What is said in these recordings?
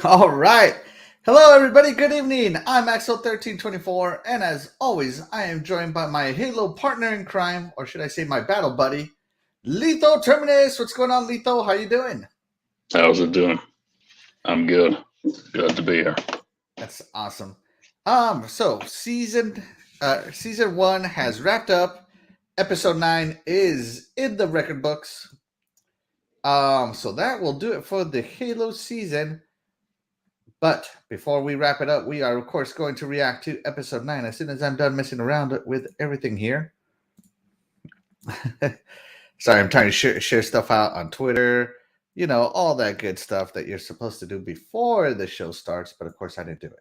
All right. Hello, everybody. Good evening. I'm Axel1324, and as always, I am joined by my Halo partner in crime, or should I say my battle buddy, Lethal Terminus. What's going on, Lethal? How you doing? How's it doing? I'm good. Good to be here. That's awesome. So season one has wrapped up. Episode 9 is in the record books. So that will do it for the Halo season. But before we wrap it up, we are, of course, going to react to episode 9 as soon as I'm done messing around with everything here. Sorry, I'm trying to share stuff out on Twitter, all that good stuff that you're supposed to do before the show starts. But of course, I didn't do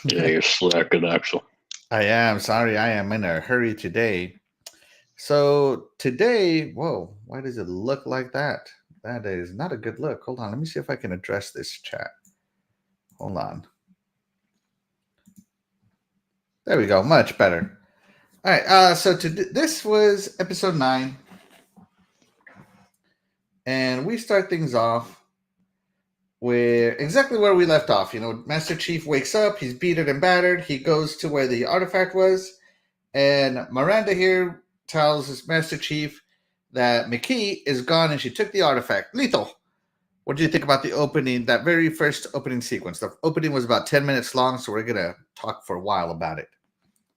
Yeah, it. you're slacking, Axel. I am sorry, I am in a hurry today. So today, whoa, why does it look like that? That is not a good look. Hold on, let me see if I can address this chat. Hold on. There we go. Much better. All right. So this was episode 9, and we start things off with exactly where we left off. Master Chief wakes up. He's beaten and battered. He goes to where the artifact was, and Miranda here tells his Master Chief that McKee is gone and she took the artifact. Lethal. What do you think about the opening? That very first opening sequence. The opening was about 10 minutes long, so we're gonna talk for a while about it.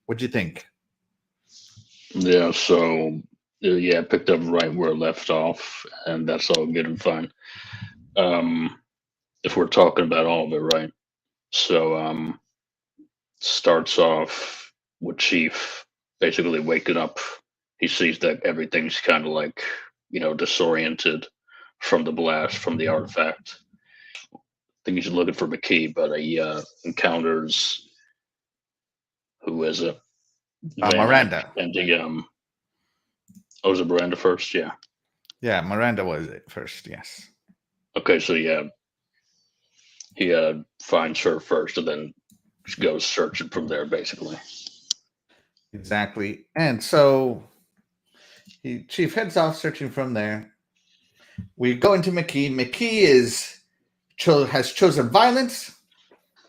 What do you think? Yeah, so yeah, picked up right where it left off, and that's all good and fine. Um, if we're talking about all of it, right? So starts off with Chief basically waking up. He sees that everything's kind of like disoriented from the blast from the artifact. I think he's looking for McKee, but he encounters who is it? Vanek Miranda. and the oh, was it Miranda first? Yeah. Yeah, Miranda was it first. Yes. Okay, so yeah, he finds her first and then goes searching from there, basically. Exactly. And so Chief heads off searching from there. We go into McKee. McKee has chosen violence,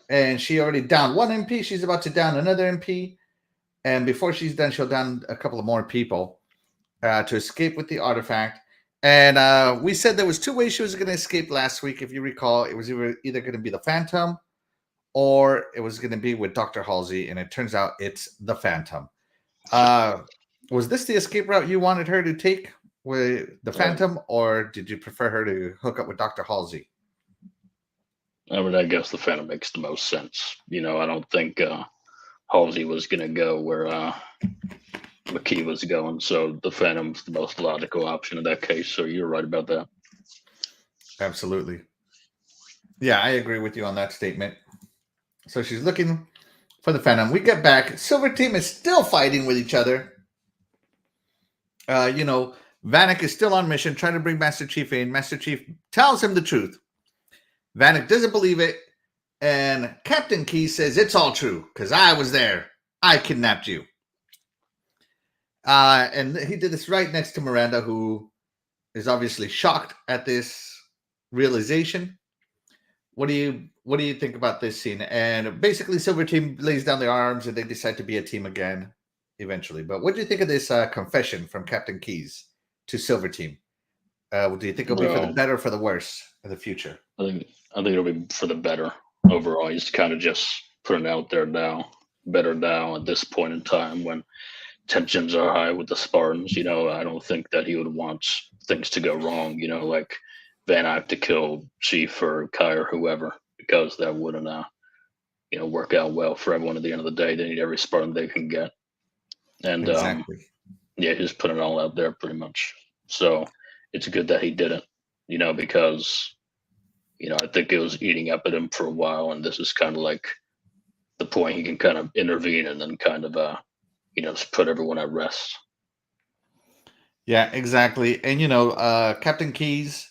and she already downed one MP. She's about to down another MP, and before she's done, she'll down a couple of more people to escape with the artifact. And we said there was two ways she was going to escape last week. If you recall, it was either going to be the Phantom or it was going to be with Dr. Halsey, and it turns out it's the Phantom. Was this the escape route you wanted her to take with the Phantom, or did you prefer her to hook up with Dr. Halsey? I mean, I guess the Phantom makes the most sense. I don't think Halsey was going to go where McKee was going, so the Phantom's the most logical option in that case. So you're right about that. Absolutely. Yeah, I agree with you on that statement. So she's looking for the Phantom. We get back. Silver Team is still fighting with each other. Vanek is still on mission, trying to bring Master Chief in. Master Chief tells him the truth. Vanek doesn't believe it, and Captain Key says it's all true because I was there. I kidnapped you. And he did this right next to Miranda, who is obviously shocked at this realization. What do you think about this scene? And basically, Silver Team lays down their arms, and they decide to be a team again eventually. But what do you think of this confession from Captain Keys to Silver Team? Do you think it'll be for the better or for the worse in the future? I think it'll be for the better overall. He's kind of just putting out there now, better now at this point in time when tensions are high with the Spartans. I don't think that he would want things to go wrong. Like Van Eyck to kill Chief or Kai or whoever, because that wouldn't work out well for everyone at the end of the day. They need every Spartan they can get. And exactly. Yeah, he's putting it all out there pretty much. So it's good that he did it, because I think it was eating up at him for a while, and this is kind of like the point he can kind of intervene and then kind of just put everyone at rest. Yeah, exactly. And Captain Keys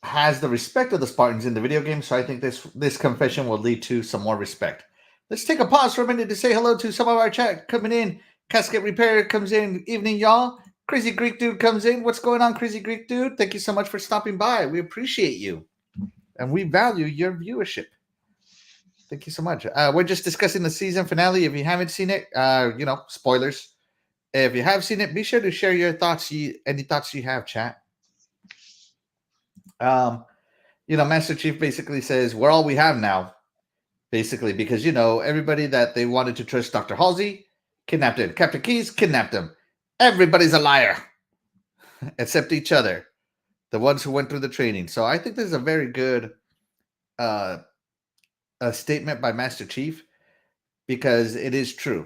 has the respect of the Spartans in the video game, so I think this confession will lead to some more respect. Let's take a pause for a minute to say hello to some of our chat coming in. Casket Repair comes in. Evening, y'all. Crazy Greek Dude comes in. What's going on, Crazy Greek Dude? Thank you so much for stopping by. We appreciate you. and we value your viewership. Thank you so much. We're just discussing the season finale. If you haven't seen it, spoilers. If you have seen it, be sure to share your thoughts. Any thoughts you have, chat. Master Chief basically says, we're all we have now. Basically, because, everybody that they wanted to trust Dr. Halsey kidnapped him. Captain Keyes kidnapped him. Everybody's a liar. Except each other. The ones who went through the training. So I think this is a very good a statement by Master Chief, because it is true.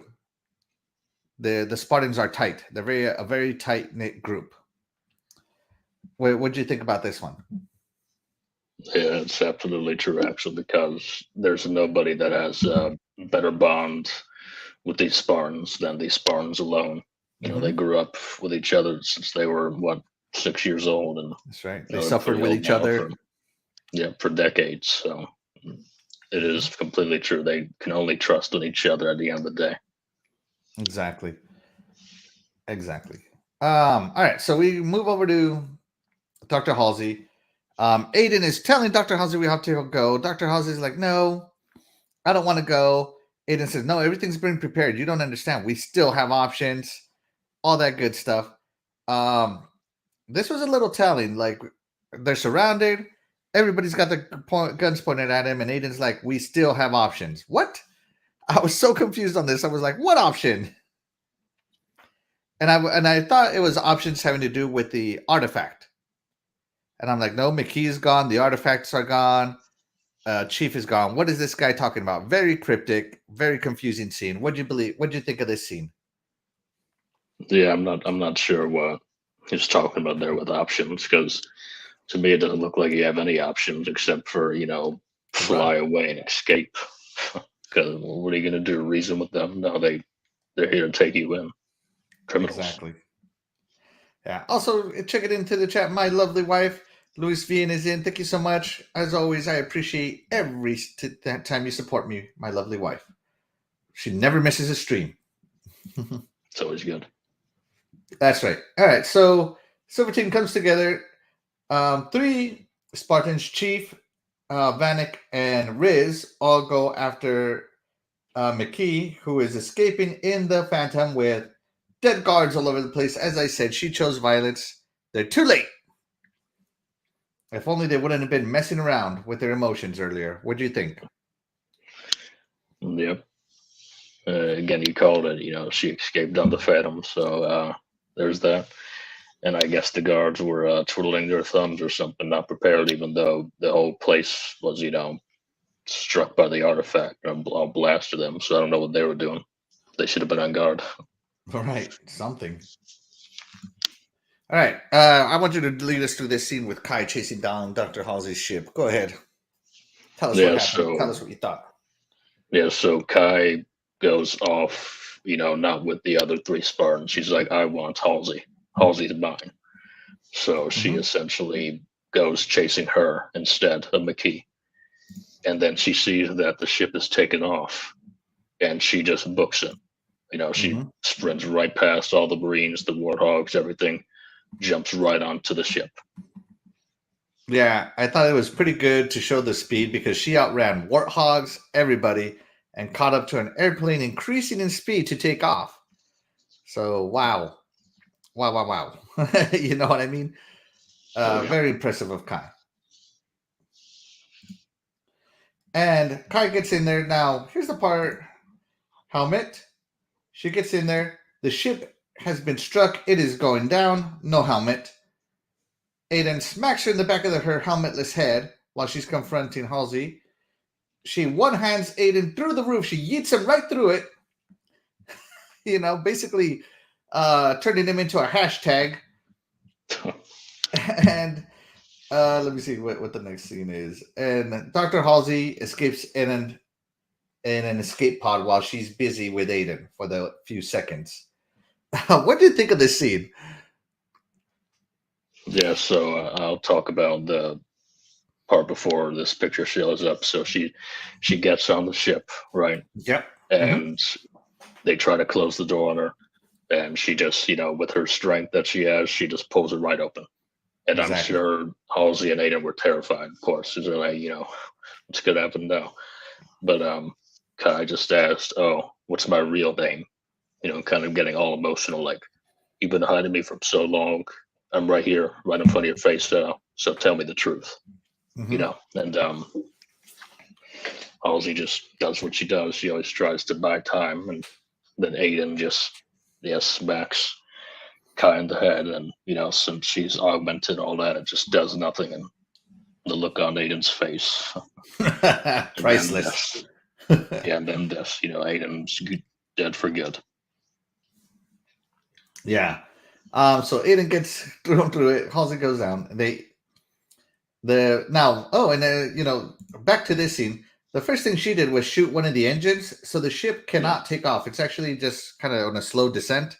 The Spartans are tight. They're a very tight-knit group. What do you think about this one? Yeah, it's absolutely true, actually, because there's nobody that has a better bond with these Spartans than these Spartans alone. They grew up with each other since they were, 6 years old. And that's right. They suffered with each other. For decades. So it is completely true. They can only trust in each other at the end of the day. Exactly. All right, so we move over to Dr. Halsey. Aiden is telling Dr. Halsey we have to go. Dr. Halsey's like, no, I don't want to go. Aiden says, no, everything's been prepared. You don't understand. We still have options. All that good stuff. This was a little telling. Like, they're surrounded. Everybody's got the guns pointed at him. And Aiden's like, we still have options. What? I was so confused on this. I was like, what option? And I thought it was options having to do with the artifact. And I'm like, no, McKee is gone. The artifacts are gone. Chief is gone. What is this guy talking about? Very cryptic, very confusing scene. What do you believe? What do you think of this scene? Yeah, I'm not sure what he's talking about there with options, because to me it doesn't look like you have any options except for fly away and escape. Because what are you going to do? Reason with them? No, they're here to take you in. Criminals. Exactly. Yeah. Also, check it into the chat. My lovely wife, Luis Vian, is in. Thank you so much. As always, I appreciate every time you support me, my lovely wife. She never misses a stream. It's always good. That's right. All right. So Silver Team comes together. 3 Spartans, Chief, Vanek, and Riz all go after McKee, who is escaping in the Phantom with dead guards all over the place. As I said, she chose violence. They're too late. If only they wouldn't have been messing around with their emotions earlier. What do you think? Yep. Again, you called it. She escaped on the Phantom, so there's that. And I guess the guards were twiddling their thumbs or something, not prepared, even though the whole place was, struck by the artifact or blasted them. So I don't know what they were doing. They should have been on guard. All right, something. All right, I want you to lead us through this scene with Kai chasing down Dr. Halsey's ship. Go ahead. Tell us what happened. Tell us what you thought. Yeah, so Kai goes off, not with the other 3 Spartans. She's like, I want Halsey. Halsey's mine. So she essentially goes chasing her instead of McKee. And then she sees that the ship is taken off, and she just books it. She sprints right past all the Marines, the Warthogs, everything, jumps right onto the ship. Yeah, I thought it was pretty good to show the speed, because she outran Warthogs, everybody, and caught up to an airplane increasing in speed to take off. So, wow. You know what I mean? Very impressive of Kai. And Kai gets in there. Now, here's the part. Helmet. She gets in there. The ship has been struck. It is going down. No helmet. Aiden smacks her in the back of her helmetless head while she's confronting Halsey. She one-hands Aiden through the roof. She yeets him right through it. Basically turning him into a hashtag. And let me see what the next scene is. And Dr. Halsey escapes in an escape pod while she's busy with Aiden for the few seconds. What do you think of this scene? Yeah, so I'll talk about the part before this picture shows up. So she gets on the ship, right? Yep. And they try to close the door on her. And she just, with her strength that she has, she just pulls it right open. And I'm Exactly. sure Halsey and Aiden were terrified, of course, because they're like, what's going to happen now? But Kai just asked, oh, what's my real name? Kind of getting all emotional, like, you've been hiding me for so long. I'm right here, right in front of your face now. So tell me the truth, Mm-hmm. And Halsey just does what she does. She always tries to buy time, and then Aiden just, smacks Kai in the head. And, since she's augmented all that, it just does nothing. And the look on Aiden's face. And then Priceless. this. Yeah, and then this, Aiden's dead for good. Yeah. So Aiden gets thrown through it. Halsey goes down. Back to this scene. The first thing she did was shoot one of the engines, so the ship cannot take off. It's actually just kind of on a slow descent.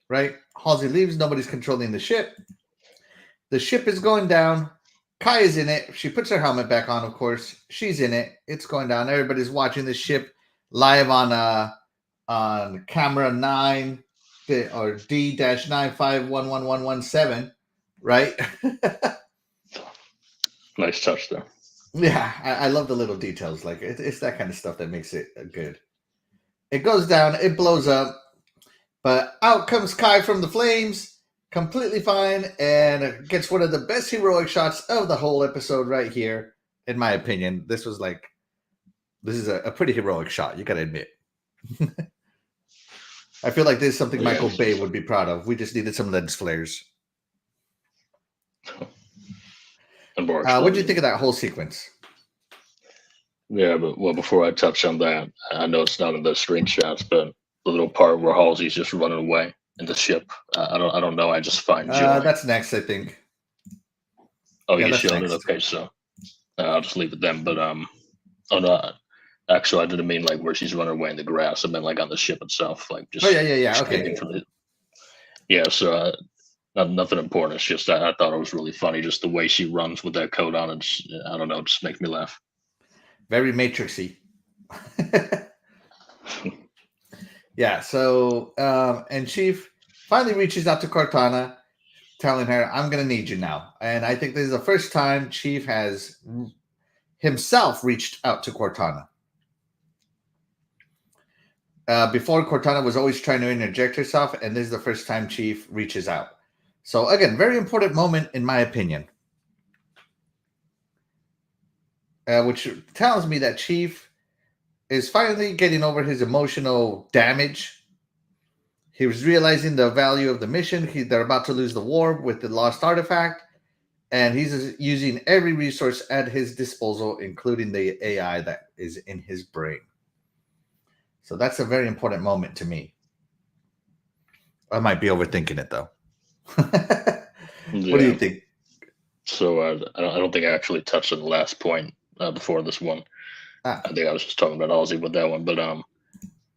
Right? Halsey leaves. Nobody's controlling the ship. The ship is going down. Kai is in it. She puts her helmet back on, of course. She's in it. It's going down. Everybody's watching the ship live on camera 9 or D-951117, right? Nice touch there. Yeah, I love the little details. Like it's that kind of stuff that makes it good. It goes down. It blows up. But out comes Kai from the flames, completely fine, and gets one of the best heroic shots of the whole episode right here, in my opinion. This is a pretty heroic shot, you gotta admit. I feel like this is something Michael Bay would be proud of. We just needed some lens flares. What do you think of that whole sequence? Yeah, but before I touch on that, I know it's not in the screenshots, but the little part where Halsey's just running away in the ship, I don't know. I just find joy. That's next, I think. Oh, you showed it. Okay, so I'll just leave it then. But oh no, actually, I didn't mean like where she's running away in the grass. I meant like on the ship itself, like just. Oh yeah. Okay. Yeah, so nothing important. It's just I thought it was really funny, just the way she runs with that coat on. And I don't know, it just makes me laugh. Very Matrixy. Yeah. So and Chief finally reaches out to Cortana, telling her, "I'm going to need you now." And I think this is the first time Chief has himself reached out to Cortana. Before, Cortana was always trying to interject herself, and this is the first time Chief reaches out. So again, very important moment in my opinion, which tells me that Chief is finally getting over his emotional damage. He was realizing the value of the mission. They're about to lose the war with the lost artifact, and he's using every resource at his disposal, including the AI that is in his brain. So that's a very important moment to me. I might be overthinking it, though. What do you think? So I don't think I actually touched on the last point before this one. I think I was just talking about Halsey with that one. But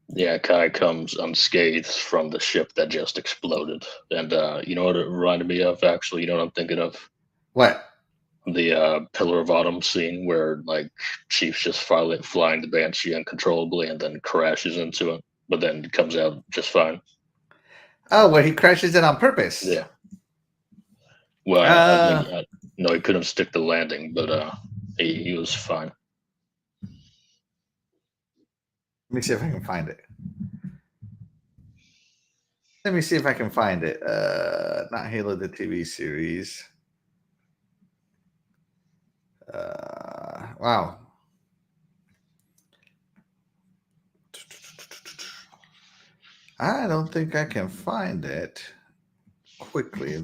yeah, Kai comes unscathed from the ship that just exploded. And you know what it reminded me of, actually? You know what I'm thinking of? What? The Pillar of Autumn scene where like Chief's just flying the Banshee uncontrollably and then crashes into it, but then comes out just fine. Oh, where he crashes it on purpose. Yeah. Well, I no, he couldn't stick the landing, but he was fine. Let me see if I can find it. Not Halo, the TV series. Wow. I don't think I can find it quickly.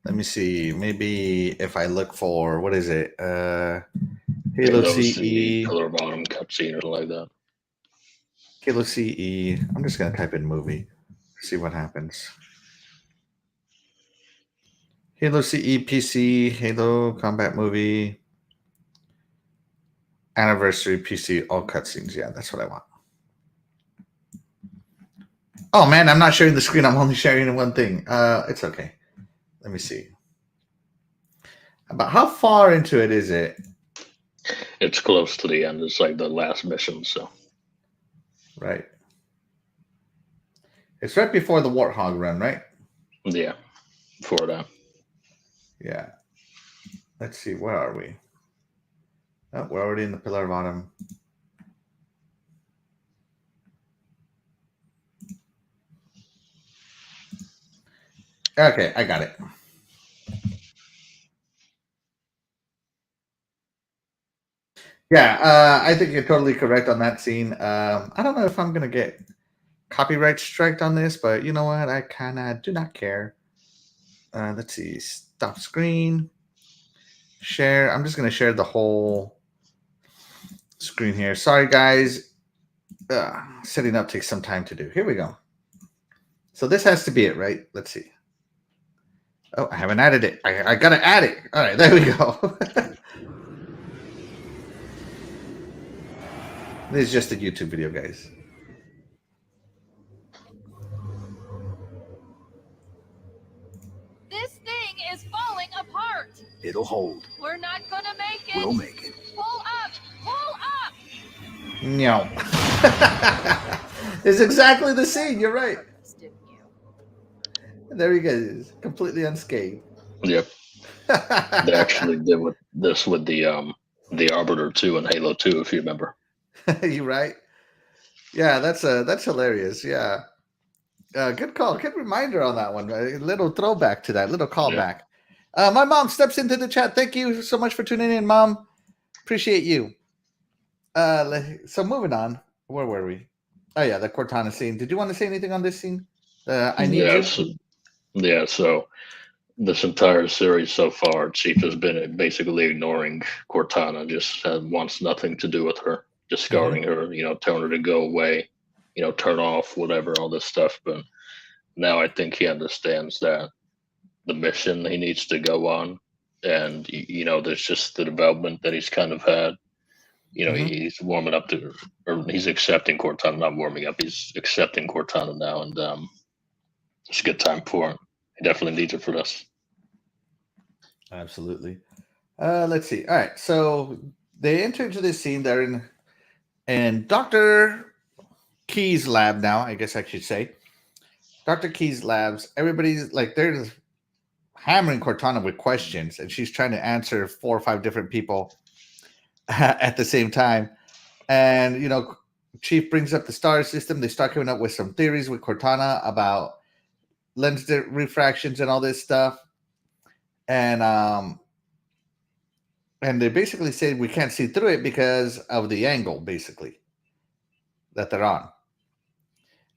Let me see. Maybe if I look for, what is it? Halo CE. Pillar of Autumn cutscene or something like that. Halo CE. I'm just going to type in movie. See what happens. Halo CE PC. Halo Combat Movie. Anniversary PC. All cutscenes. Yeah, that's what I want. Oh, man, I'm not sharing the screen. I'm only sharing one thing. It's okay. Let me see. About how far into it is it? It's close to the end. It's like the last mission, so. Right. It's right before the Warthog run, right? Yeah. for that. Yeah. Let's see. Where are we? Oh, we're already in the pillar of autumn. Okay, I got it. Yeah, I think you're totally correct on that scene. I don't know if I'm gonna get copyright striked on this, but you know what? I kind of do not care. Let's see. Stop screen. Share. I'm just gonna share the whole screen here. Sorry, guys. Setting up takes some time to do. Here we go. So this has to be it, right? Let's see. Oh, I haven't added it. I gotta add it. All right, there we go. This is just a YouTube video, guys. This thing is falling apart. It'll hold. We're not gonna make it. We'll make it. Pull up! Pull up! No. It's exactly the scene. You're right. Didn't you? There he goes, completely unscathed. Yep. They actually did this with the Arbiter 2 and Halo 2, if you remember. You right? Yeah, that's hilarious. Yeah, good call. Good reminder on that one. A little throwback to that. Little callback. Yeah. My mom steps into the chat. Thank you so much for tuning in, Mom. Appreciate you. So moving on. Where were we? Oh yeah, the Cortana scene. Did you want to say anything on this scene? I need you. So this entire series so far, Chief has been basically ignoring Cortana, just wants nothing to do with her, discarding her, telling her to go away, turn off, whatever, all this stuff. But now I think he understands that the mission he needs to go on, and, there's just the development that he's kind of had. He's warming up to, or he's accepting Cortana, not warming up, he's accepting Cortana now, and it's a good time for him. He definitely needs it for this. Absolutely. Let's see. All right. So they enter into this scene. They're in Dr. Key's lab now, I guess I should say. Dr. Key's labs. Everybody's like, they're hammering Cortana with questions, and she's trying to answer 4 or 5 different people at the same time. And, Chief brings up the star system. They start coming up with some theories with Cortana about lens refractions and all this stuff. And they basically say we can't see through it because of the angle, basically, that they're on.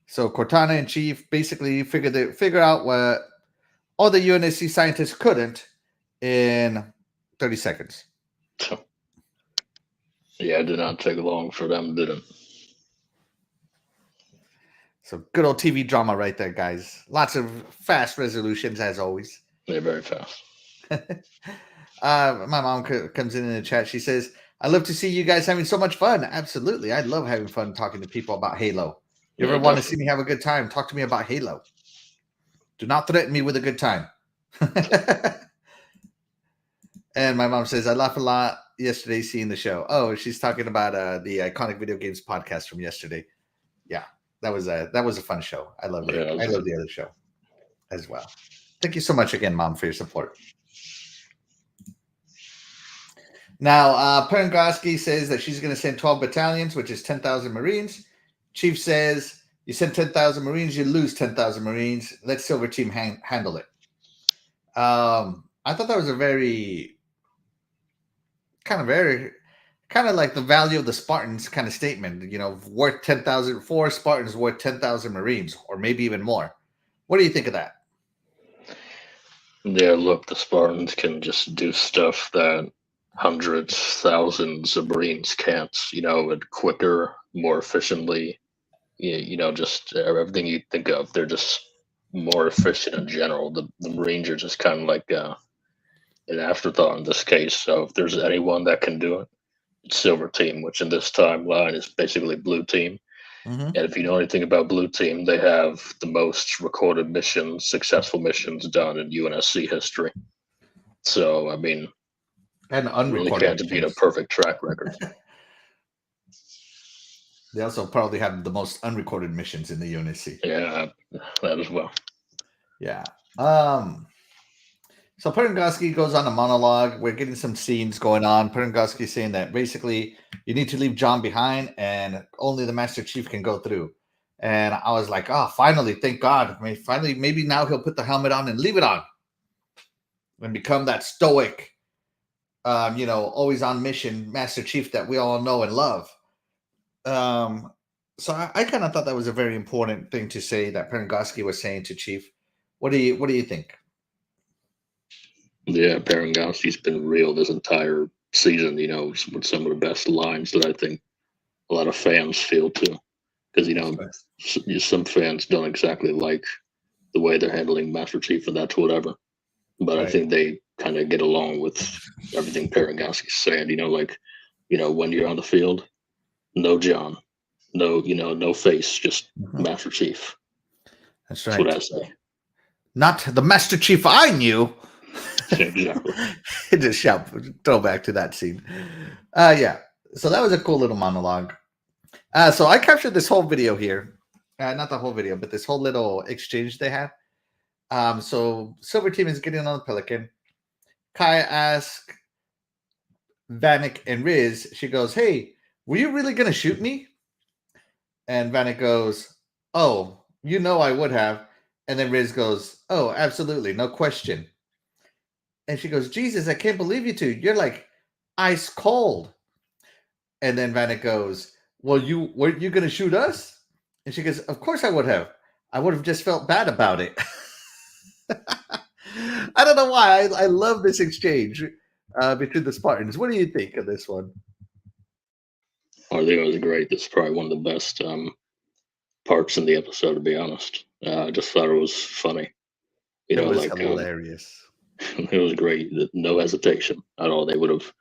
So Cortana and Chief basically figure out what all the UNSC scientists couldn't in 30 seconds. Yeah, it did not take long for them, did it? So good old TV drama right there, guys. Lots of fast resolutions, as always. They're very fast. My mom comes in the chat. She says, I love to see you guys having so much fun. Absolutely. I love having fun talking to people about Halo. You ever want to see me have a good time? Talk to me about Halo. Do not threaten me with a good time. And my mom says, I laugh a lot yesterday seeing the show. Oh, she's talking about the Iconic Video Games podcast from yesterday. Yeah, that was a fun show. I love it. Yeah, I love the other show as well. Thank you so much again, Mom, for your support. Now, Perengoski says that she's going to send 12 battalions, which is 10,000 Marines. Chief says, you send 10,000 Marines, you lose 10,000 Marines. Let Silver Team handle it. I thought that was a very kind of like the value of the Spartans kind of statement, worth 10,000, 4 Spartans worth 10,000 Marines, or maybe even more. What do you think of that? Yeah, look, the Spartans can just do stuff that hundreds, thousands of Marines can't, quicker, more efficiently, just everything you think of. They're just more efficient in general. The Marines are just kind of like an afterthought in this case. So if there's anyone that can do it, it's Silver Team, which in this timeline is basically Blue Team. And if you know anything about Blue Team, they have the most recorded missions, successful missions done in UNSC history. So, I mean, and unrecorded really can't beat a perfect track record. They also probably have the most unrecorded missions in the UNSC. Yeah, that as well. Yeah. So Perengoski goes on a monologue. We're getting some scenes going on. Perengoski saying that basically you need to leave John behind and only the Master Chief can go through. And I was like, oh, finally, thank God. I mean, finally, maybe now he'll put the helmet on and leave it on and become that stoic, always on mission Master Chief that we all know and love. So I kind of thought that was a very important thing to say that Perengoski was saying to Chief. What do you think? Yeah, Perengoski's been real this entire season, with some of the best lines that I think a lot of fans feel too. Because, some fans don't exactly like the way they're handling Master Chief, and that's whatever. But Right. I think they kind of get along with everything Perengoski's saying, when you're on the field, no John, no face, just Master Chief. That's right. That's what I say. Not the Master Chief I knew. Exactly. Just shout, throw back to that scene. Yeah. So that was a cool little monologue. So I captured this whole video here. Not the whole video, but this whole little exchange they had. So Silver Team is getting on the Pelican. Kai asks Vanek and Riz, she goes, hey, were you really going to shoot me? And Vanek goes, oh, I would have. And then Riz goes, oh, absolutely, no question. And she goes, Jesus, I can't believe you two. You're like ice cold. And then Vanek goes, well, weren't you going to shoot us? And she goes, of course I would have. I would have just felt bad about it. I don't know why. I love this exchange between the Spartans. What do you think of this one? I think it was great. This is probably one of the best parts in the episode, to be honest. I just thought it was funny. It was hilarious. It was great. No hesitation at all. They would have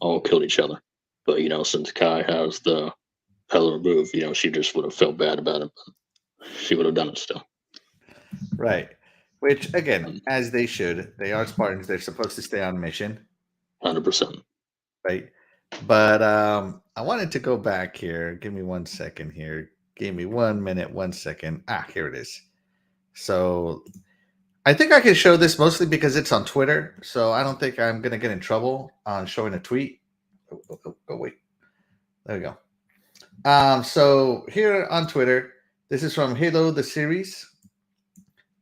all killed each other. But, since Kai has the hell remove, she just would have felt bad about it. But she would have done it still. Right. Which, again, as they should. They are Spartans. They're supposed to stay on mission. 100%. Right. But I wanted to go back here. Give me 1 second here. Give me 1 minute, 1 second. Here it is. So I think I can show this mostly because it's on Twitter. So I don't think I'm going to get in trouble on showing a tweet. Oh, wait. There we go. So here on Twitter, this is from Halo, the series.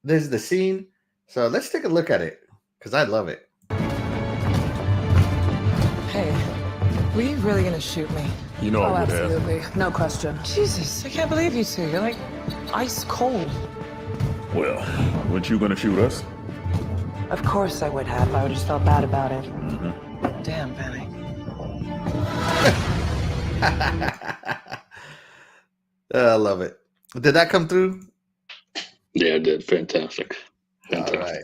This is the scene. So let's take a look at it because I love it. Hey, were you really going to shoot me? I would absolutely. No question. Jesus, I can't believe you two. You're like ice cold. Well, weren't you going to shoot us? Of course I would have. I would have felt bad about it. Damn, Benny. I love it. Did that come through? Yeah, it did. Fantastic. All right.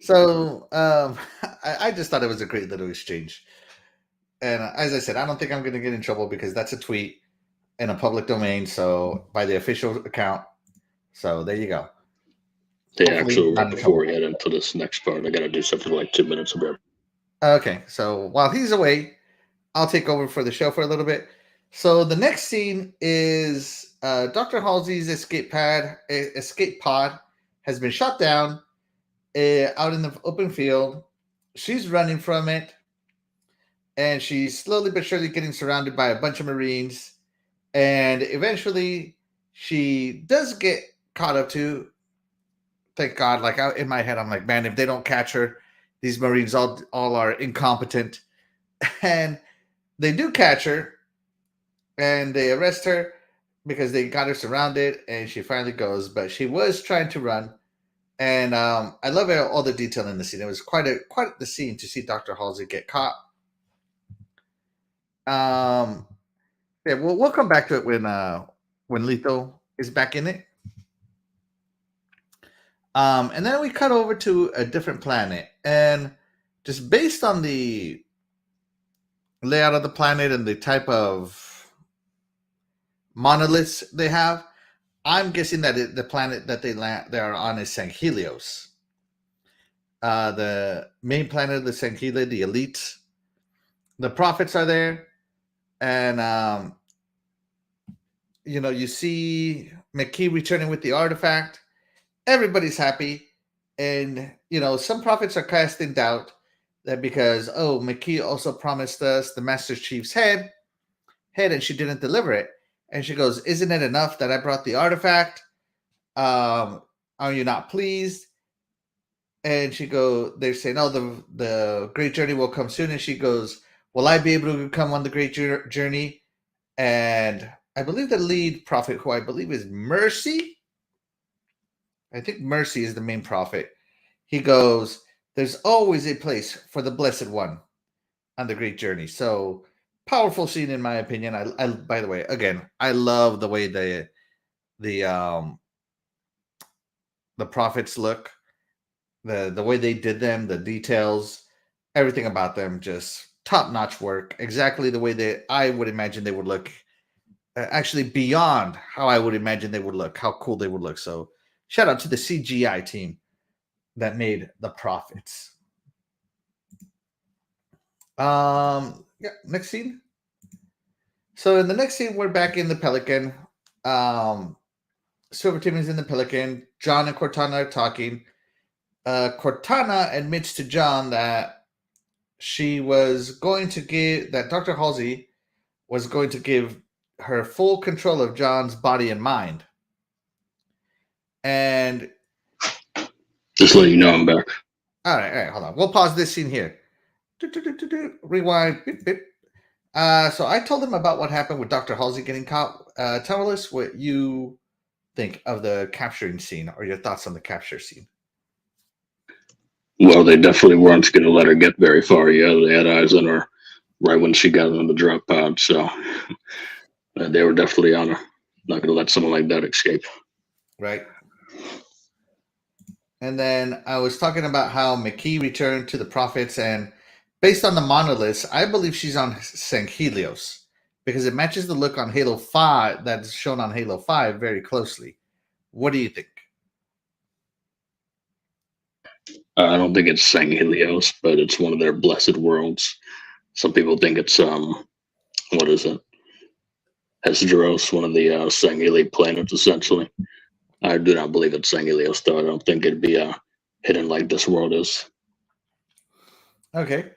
So I just thought it was a great little exchange. And as I said, I don't think I'm going to get in trouble because that's a tweet in a public domain. So by the official account. So there you go. Yeah, actually, right before we head into this next part, I got to do something like 2 minutes of it. Okay. So while he's away, I'll take over for the show for a little bit. So the next scene is Dr. Halsey's escape pod has been shot down out in the open field. She's running from it. And she's slowly but surely getting surrounded by a bunch of Marines. And eventually she does get caught up to, thank God, like in my head, I'm like, man, if they don't catch her, these Marines all are incompetent. And they do catch her and they arrest her because they got her surrounded and she finally goes, but she was trying to run. And I love all the detail in the scene. It was quite the scene to see Dr. Halsey get caught. Yeah, we'll come back to it when Lethal is back in it. And then we cut over to a different planet, and just based on the layout of the planet and the type of monoliths they have, I'm guessing that the planet that they are on is Sanghelios. The main planet of the Sangheli, the elites. The prophets are there. And, you see McKee returning with the artifact. Everybody's happy. And some prophets are casting doubt that because McKee also promised us the Master Chief's head, and she didn't deliver it. And she goes, "Isn't it enough that I brought the artifact? Are you not pleased?" And they're saying, "Oh, the great journey will come soon." And she goes, "Will I be able to come on the great journey?" And I believe the lead prophet, who I believe is Mercy. I think Mercy is the main prophet. He goes, "There's always a place for the Blessed One on the great journey." So powerful scene, in my opinion. I by the way, again, I love the way the prophets look, the way they did them, the details, everything about them, just top-notch work. Exactly the way that I would imagine they would look. Actually, beyond how I would imagine they would look, how cool they would look. So shout out to the CGI team that made the prophets. Yeah, next scene. So in the next scene, we're back in the Pelican. Silver Team is in the Pelican. John and Cortana are talking. Cortana admits to John that she was going to give, that Dr. Halsey was going to give her full control of John's body and mind. And just let you know I'm back. All right, hold on. We'll pause this scene here. Rewind. Beep, beep. So I told him about what happened with Dr. Halsey getting caught. Tell us what you think of the capturing scene, or your thoughts on the capture scene. Well, they definitely weren't going to let her get very far. Yeah, they had eyes on her right when she got on the drop pod. So they were definitely on her. Not going to let someone like that escape. Right. And then I was talking about how McKee returned to the prophets, and based on the monoliths, I believe she's on St. Helios because it matches the look on Halo 5 that's shown on Halo 5 very closely. What do you think? I don't think it's St. Helios, but it's one of their blessed worlds. Some people think it's what is it? Hesperos, one of the St. Helios planets, essentially. I do not believe it's St. Helios, though. I don't think it'd be hidden like this world is. Okay.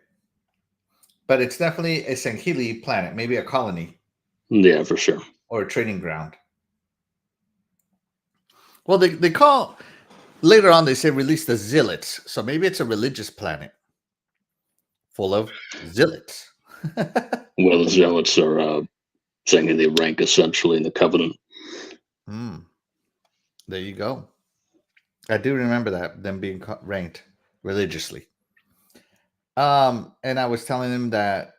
But it's definitely a St. Helios planet, maybe a colony. Yeah, for sure. Or a training ground. Well, they call, later on they say release the zealots. So maybe it's a religious planet full of zealots. Well, the zealots are saying they rank essentially in the Covenant. There you go. I do remember that, them being ranked religiously. And I was telling him that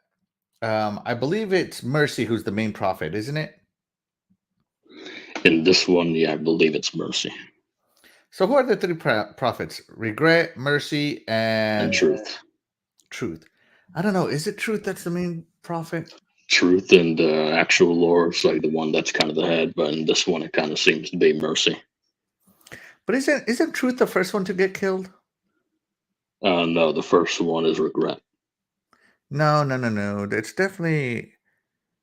I believe it's Mercy who's the main prophet, isn't it? In this one, yeah, I believe it's Mercy. So who are the three prophets? Regret, Mercy, and Truth. Truth. I don't know. Is it Truth that's the main prophet? Truth and actual lore is like the one that's kind of the head, but in this one, it kind of seems to be Mercy. But isn't Truth the first one to get killed? No, the first one is Regret. No. It's definitely,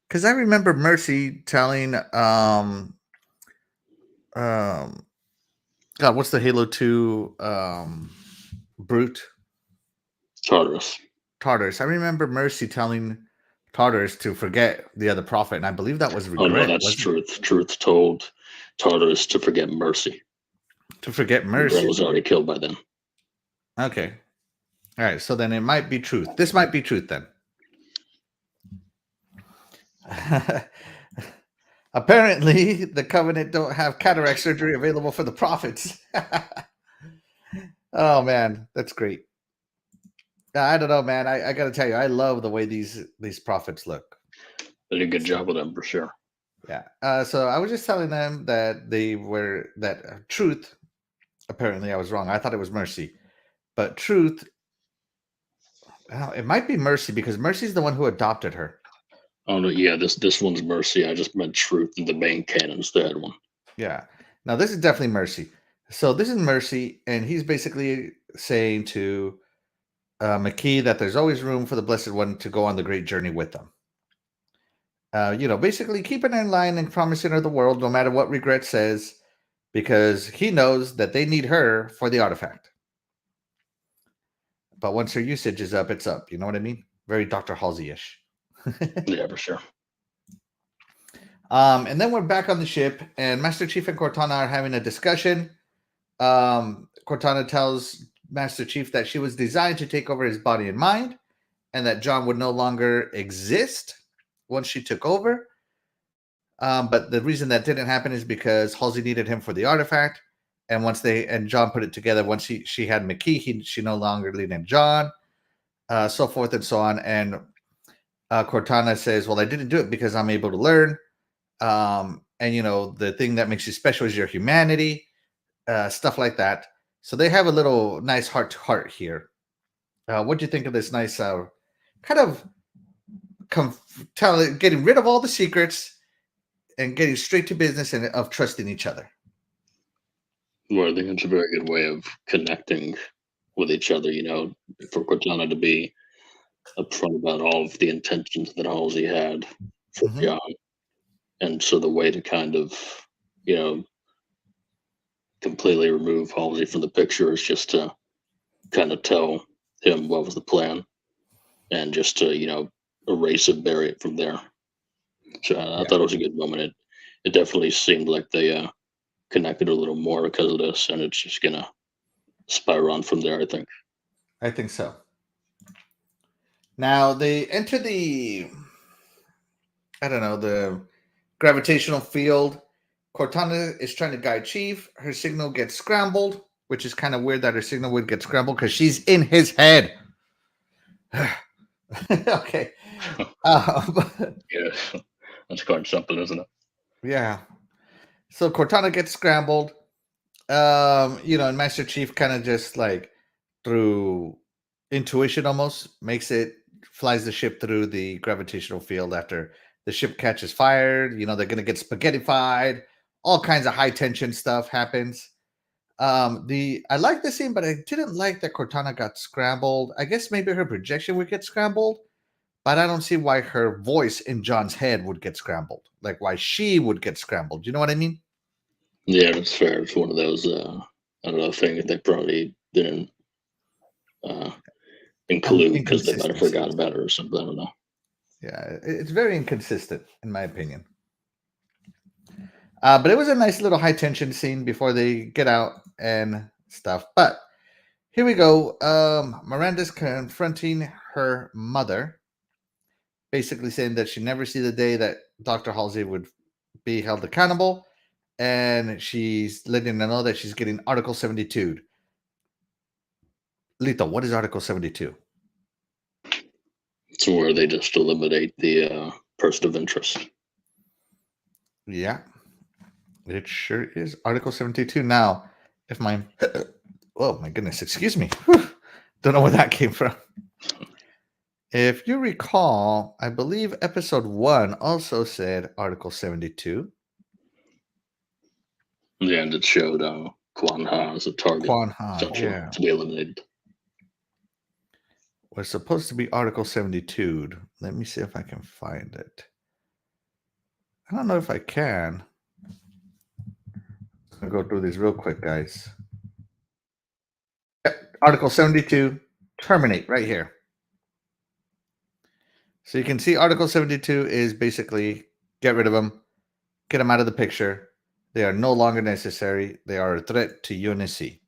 because I remember Mercy telling God, what's the Halo 2 brute? Tartarus. I remember Mercy telling Tartarus to forget the other prophet, and I believe that was Regret. Oh no, that's Truth. Truth told Tartarus to forget Mercy. To forget Mercy. Regret was already killed by then. Okay. All right, so then it might be Truth. This might be Truth then. Apparently, the Covenant don't have cataract surgery available for the prophets. Oh, man, that's great. I don't know, man. I got to tell you, I love the way these prophets look. They did a good job with them, for sure. Yeah. So I was just telling them that Truth, apparently I was wrong. I thought it was Mercy. But Truth, it might be Mercy because Mercy's the one who adopted her. Oh no, yeah, this one's Mercy. I just meant Truth, the main canon's the head one. Yeah. Now this is definitely Mercy. So this is Mercy, and he's basically saying to McKee that there's always room for the Blessed One to go on the great journey with them. Basically keeping her in line and promising her the world, no matter what Regret says, because he knows that they need her for the artifact. but once her usage is up, it's up. You know what I mean? Very Dr. Halsey-ish. Yeah, for sure. And then we're back on the ship, and Master Chief and Cortana are having a discussion. Cortana tells Master Chief that she was designed to take over his body and mind, and that John would no longer exist once she took over. But the reason that didn't happen is because Halsey needed him for the artifact, and once John put it together, once she had McKee, she no longer needed John, so forth and so on. And Cortana says, "Well, I didn't do it because I'm able to learn." And the thing that makes you special is your humanity, stuff like that. So they have a little nice heart to heart here. What do you think of this nice kind of getting rid of all the secrets and getting straight to business and of trusting each other? Well, I think it's a very good way of connecting with each other, for Cortana to be upfront about all of the intentions that Halsey had for John. And so the way to kind of, completely remove Halsey from the picture is just to kind of tell him what was the plan and just to, erase it, bury it from there. So I thought it was a good moment. It definitely seemed like they connected a little more because of this, and it's just going to spiral on from there, I think. I think so. Now they enter the gravitational field. Cortana is trying to guide Chief. Her signal gets scrambled, which is kind of weird that her signal would get scrambled because she's in his head. Okay. Yeah, that's quite something, isn't it? Yeah. So Cortana gets scrambled. And Master Chief kind of just like through intuition almost flies the ship through the gravitational field after the ship catches fire. They're going to get spaghettified. All kinds of high tension stuff happens. I like the scene, but I didn't like that Cortana got scrambled. I guess maybe her projection would get scrambled, but I don't see why her voice in John's head would get scrambled. Like why she would get scrambled. You know what I mean? Yeah, that's fair. It's one of those, I don't know, things they probably didn't include because they might have forgot about it or something. I don't know. Yeah, it's very inconsistent, in my opinion. But it was a nice little high tension scene before they get out and stuff. But here we go. Miranda's confronting her mother, basically saying that she never see the day that Dr. Halsey would be held accountable. And she's letting her know that she's getting Article 72. Lethal, what is Article 72? It's where they just eliminate the person of interest. Yeah, it sure is. Article 72. Now, if my... oh, my goodness. Excuse me. Don't know where that came from. If you recall, I believe episode 1 also said Article 72. Yeah, and it showed Quan Ha as a target. Quan Ha, yeah. To be eliminated. Was supposed to be Article 72. Let me see if I can find it. I don't know if I can. I'll go through these real quick, guys. Yep, Article 72, terminate right here. So you can see Article 72 is basically get rid of them, get them out of the picture. They are no longer necessary. They are a threat to UNSC.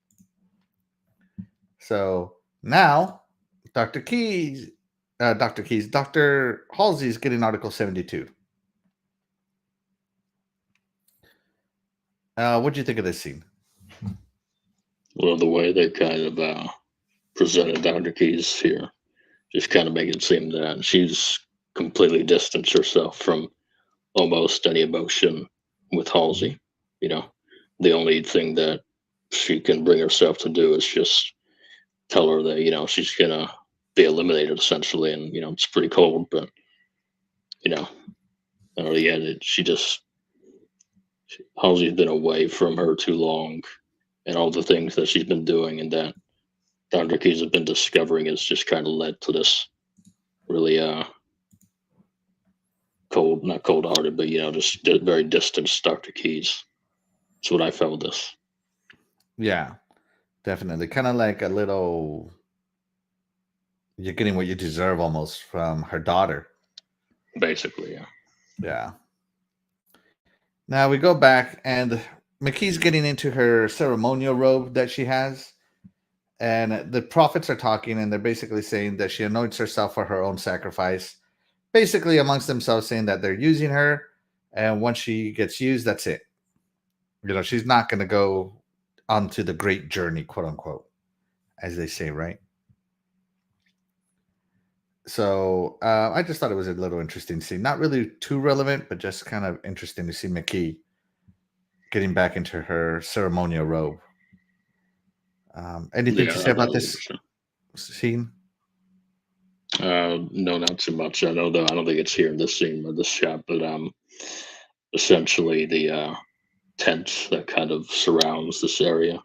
So now Dr. Halsey is getting Article 72. What do you think of this scene? Well, the way they kind of presented Dr. Keyes here just kind of make it seem that she's completely distanced herself from almost any emotion with Halsey. The only thing that she can bring herself to do is just tell her that, she's going to be eliminated essentially. And, it's pretty cold, but, Halsey's been away from her too long, and all the things that she's been doing and that Dr. Keyes has been discovering has just kind of led to this really not cold-hearted, but, just very distant Dr. Keyes. That's what I felt with this. Yeah, definitely. Kind of like a little You're getting what you deserve almost from her daughter. Basically, yeah. Yeah. Now we go back, and McKee's getting into her ceremonial robe that she has. And the prophets are talking, and they're basically saying that she anoints herself for her own sacrifice. Basically, amongst themselves, saying that they're using her, and once she gets used, that's it. She's not going to go onto the great journey, quote unquote, as they say, right? So I just thought it was a little interesting scene. Not really too relevant, but just kind of interesting to see McKee getting back into her ceremonial robe. Anything to say about this scene? No, not too much. I don't think it's here in this scene or this shot, but essentially the tent that kind of surrounds this area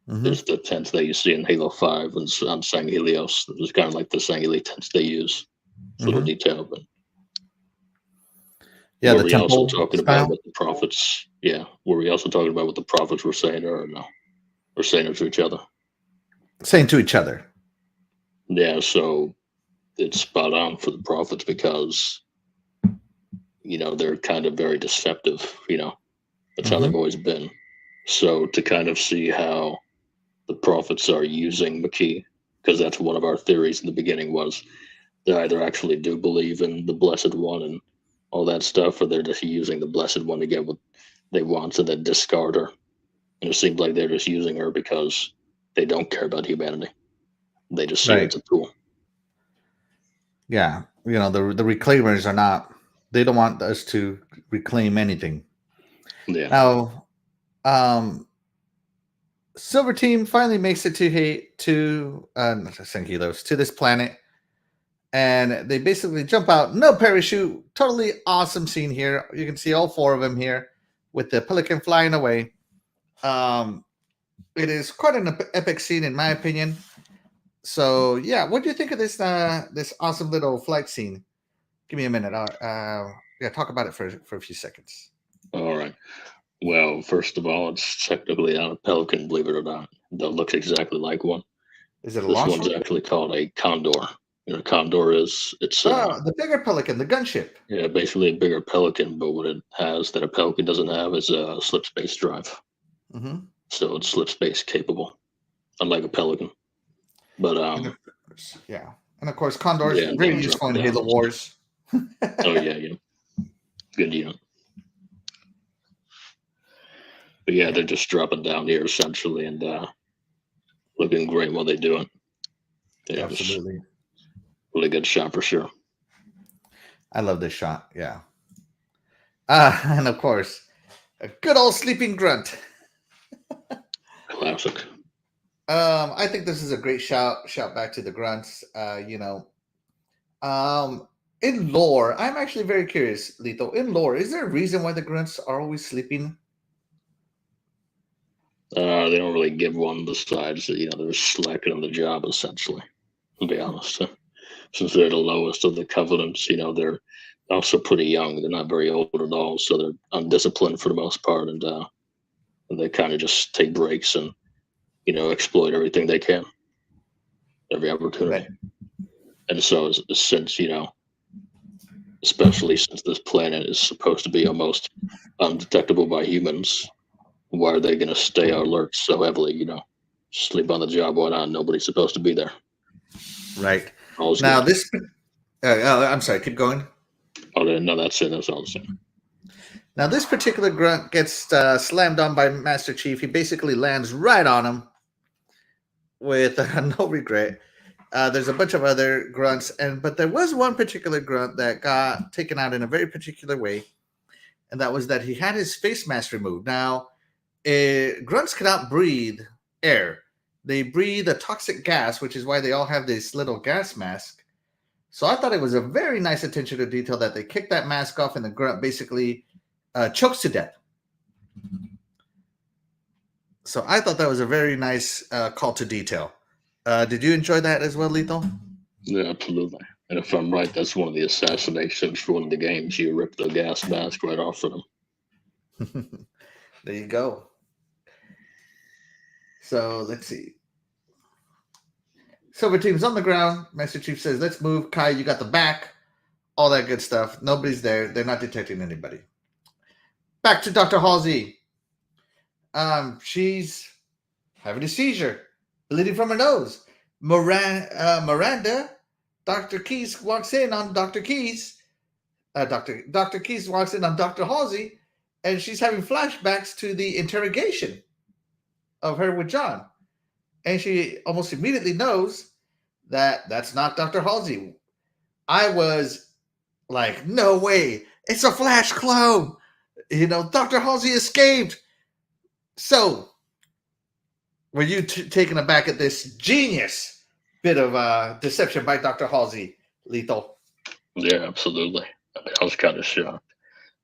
is the tent that you see in Halo 5 and on San Helios. It's kind of like the San Helios tents they use. It's a little detail, but yeah, were the we temple also talking style? about what the prophets? Yeah, were we also talking about what the prophets were saying, or no? Or saying it to each other? Saying to each other. Yeah, so it's spot on for the prophets because they're kind of very deceptive. That's how they've always been. So to kind of see how the prophets are using McKee, because that's one of our theories in the beginning, was they either actually do believe in the Blessed One and all that stuff, or they're just using the Blessed One to get what they want and then discard her. And it seems like they're just using her because they don't care about humanity. They just see her as a tool. Yeah, the reclaimers are not. They don't want us to reclaim anything. Yeah. Now, Silver Team finally makes it to San Helios, to this planet, and they basically jump out. No parachute. Totally awesome scene here. You can see all four of them here with the Pelican flying away. It is quite an epic scene, in my opinion. So, yeah, what do you think of this this awesome little flight scene? Give me a minute. Talk about it for a few seconds. All right. Well, first of all, it's technically not a pelican, believe it or not. That looks exactly like one. Is it a This launch one's one? actually called a condor. Condor it's the bigger Pelican, the gunship. Yeah, basically a bigger pelican, but what it has that a pelican doesn't have is a slip space drive. So it's slip space capable, unlike a pelican. But yeah, and of course, Condor is very useful in Halo Wars. Oh yeah, good unit. But yeah, they're just dropping down here essentially and looking great while they do it. Yeah, absolutely. Really good shot for sure. I love this shot. Yeah. And of course, a good old sleeping grunt. Classic. I think this is a great shout back to the grunts. In lore, I'm actually very curious, Lethal. In lore, is there a reason why the grunts are always sleeping? They don't really give one besides they're slacking on the job essentially. To be honest, since they're the lowest of the covenants, they're also pretty young. They're not very old at all, so they're undisciplined for the most part, and they kind of just take breaks and exploit everything they can, every opportunity. Right. And so since especially since this planet is supposed to be almost undetectable by humans, why are they going to stay alert so heavily? Sleep on the job, why not? Nobody's supposed to be there. Right. Now this I'm sorry, keep going. Oh no, that's it. That's all I'm saying. Now this particular grunt gets slammed on by Master Chief. He basically lands right on him with no regret. There's a bunch of other grunts, but there was one particular grunt that got taken out in a very particular way, and that was that he had his face mask removed. Now, grunts cannot breathe air. They breathe a toxic gas, which is why they all have this little gas mask. So I thought it was a very nice attention to detail that they kicked that mask off and the grunt basically chokes to death. So I thought that was a very nice call to detail. Did you enjoy that as well, Lethal? Yeah, absolutely. And if I'm right, that's one of the assassinations for one of the games. You rip the gas mask right off of them. There you go. So let's see. Silver Team's on the ground. Master Chief says, let's move. Kai, you got the back. All that good stuff. Nobody's there. They're not detecting anybody. Back to Dr. Halsey. She's having a seizure, bleeding from her nose. Miranda, Dr. Keys walks in on Dr. Keys. Dr. Keys walks in on Dr. Halsey, and she's having flashbacks to the interrogation of her with John. And she almost immediately knows that that's not Dr. Halsey. I was like, no way. It's a Flash clone. Dr. Halsey escaped. So, were you taken aback at this genius bit of deception by Dr. Halsey, Lethal? Yeah, absolutely. I was kind of shocked.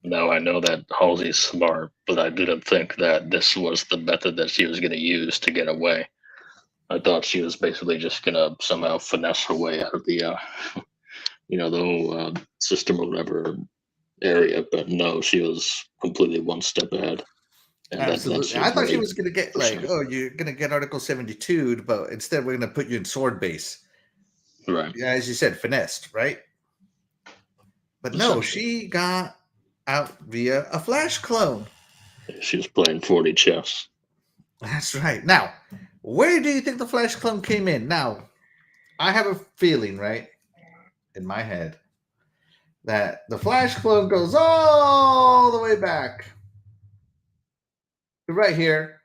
Now I know that Halsey's smart, but I didn't think that this was the method that she was going to use to get away. I thought she was basically just going to somehow finesse her way out of the, the whole system or whatever area. But no, she was completely one step ahead. And absolutely. I thought she was going to get you're going to get Article 72, but instead we're going to put you in sword base. Right. Yeah, as you said, finessed, right? But no, she got out via a Flash clone. She was playing 40 chess. That's right. Now, where do you think the Flash clone came in? Now, I have a feeling, right, in my head, that the Flash clone goes all the way back to right here.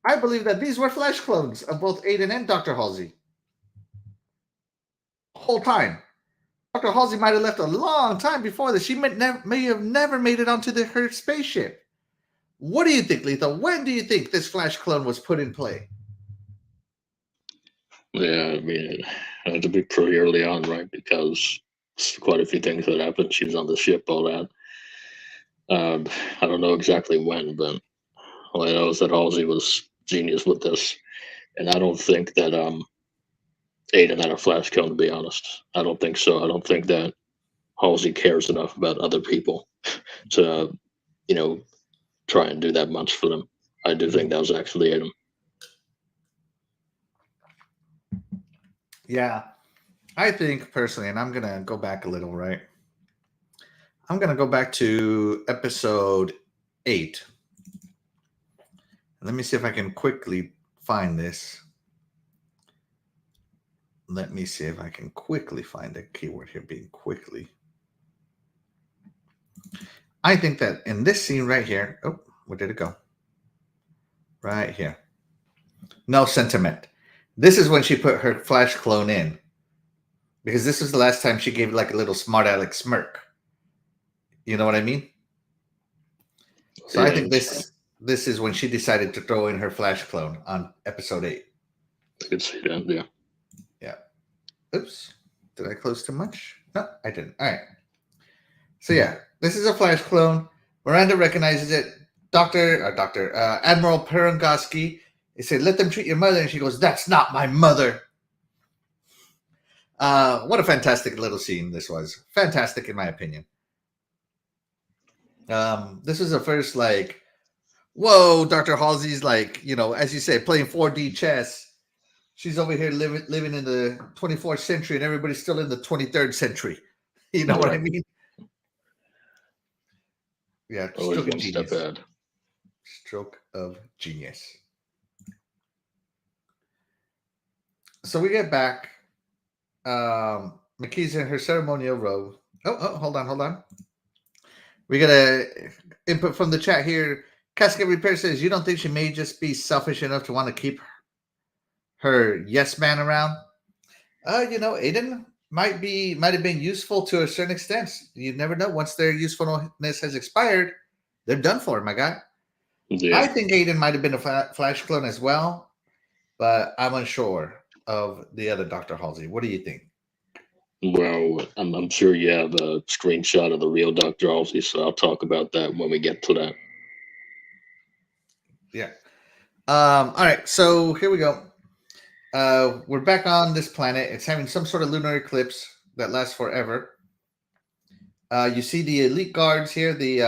I believe that these were Flash clones of both Aiden and Dr. Halsey. The whole time. Dr. Halsey might have left a long time before this. She may have never made it onto her spaceship. What do you think, Lethal? When do you think this Flash clone was put in play? Yeah, I mean, it had to be pretty early on, right? Because quite a few things that happened. She was on the ship, all that. I don't know exactly when, but all I know is that Halsey was genius with this. And I don't think that Aiden had a Flash cone, to be honest. I don't think so. I don't think that Halsey cares enough about other people to, try and do that much for them. I do think that was actually Aiden. Yeah, I think personally, and I'm going to go back a little, right? I'm going to go back to episode 8. Let me see if I can quickly find this. Let me see if I can quickly find the keyword here, being quickly. I think that in this scene right here, oh, where did it go? Right here. No sentiment. This is when she put her Flash clone in. Because this was the last time she gave like a little smart aleck smirk. You know what I mean? So yeah, I think this is when she decided to throw in her Flash clone on episode 8. I could see that, yeah. Yeah. Oops. Did I close too much? No, I didn't. All right. So yeah, this is a Flash clone. Miranda recognizes it. Admiral Perengoski, he said, let them treat your mother. And she goes, that's not my mother. What a fantastic little scene this was. Fantastic, in my opinion. This is the first, whoa, Dr. Halsey's as you say, playing 4D chess. She's over here living in the 24th century, and everybody's still in the 23rd century. You know what I mean? Yeah, stroke of genius. Stroke of genius. So we get back. McKee's in her ceremonial robe. Oh, hold on. We got a input from the chat here. Casket Repair says, you don't think she may just be selfish enough to want to keep her yes man around? Aiden might have been useful to a certain extent. You never know. Once their usefulness has expired, they're done for, my guy. Yeah. I think Aiden might have been a Flash clone as well, but I'm unsure of the other Dr. Halsey. What do you think? Well, I'm sure you have a screenshot of the real Dr. Halsey, so I'll talk about that when we get to that. Yeah. All right, so here we go. We're back on this planet. It's having some sort of lunar eclipse that lasts forever. You see the elite guards here. The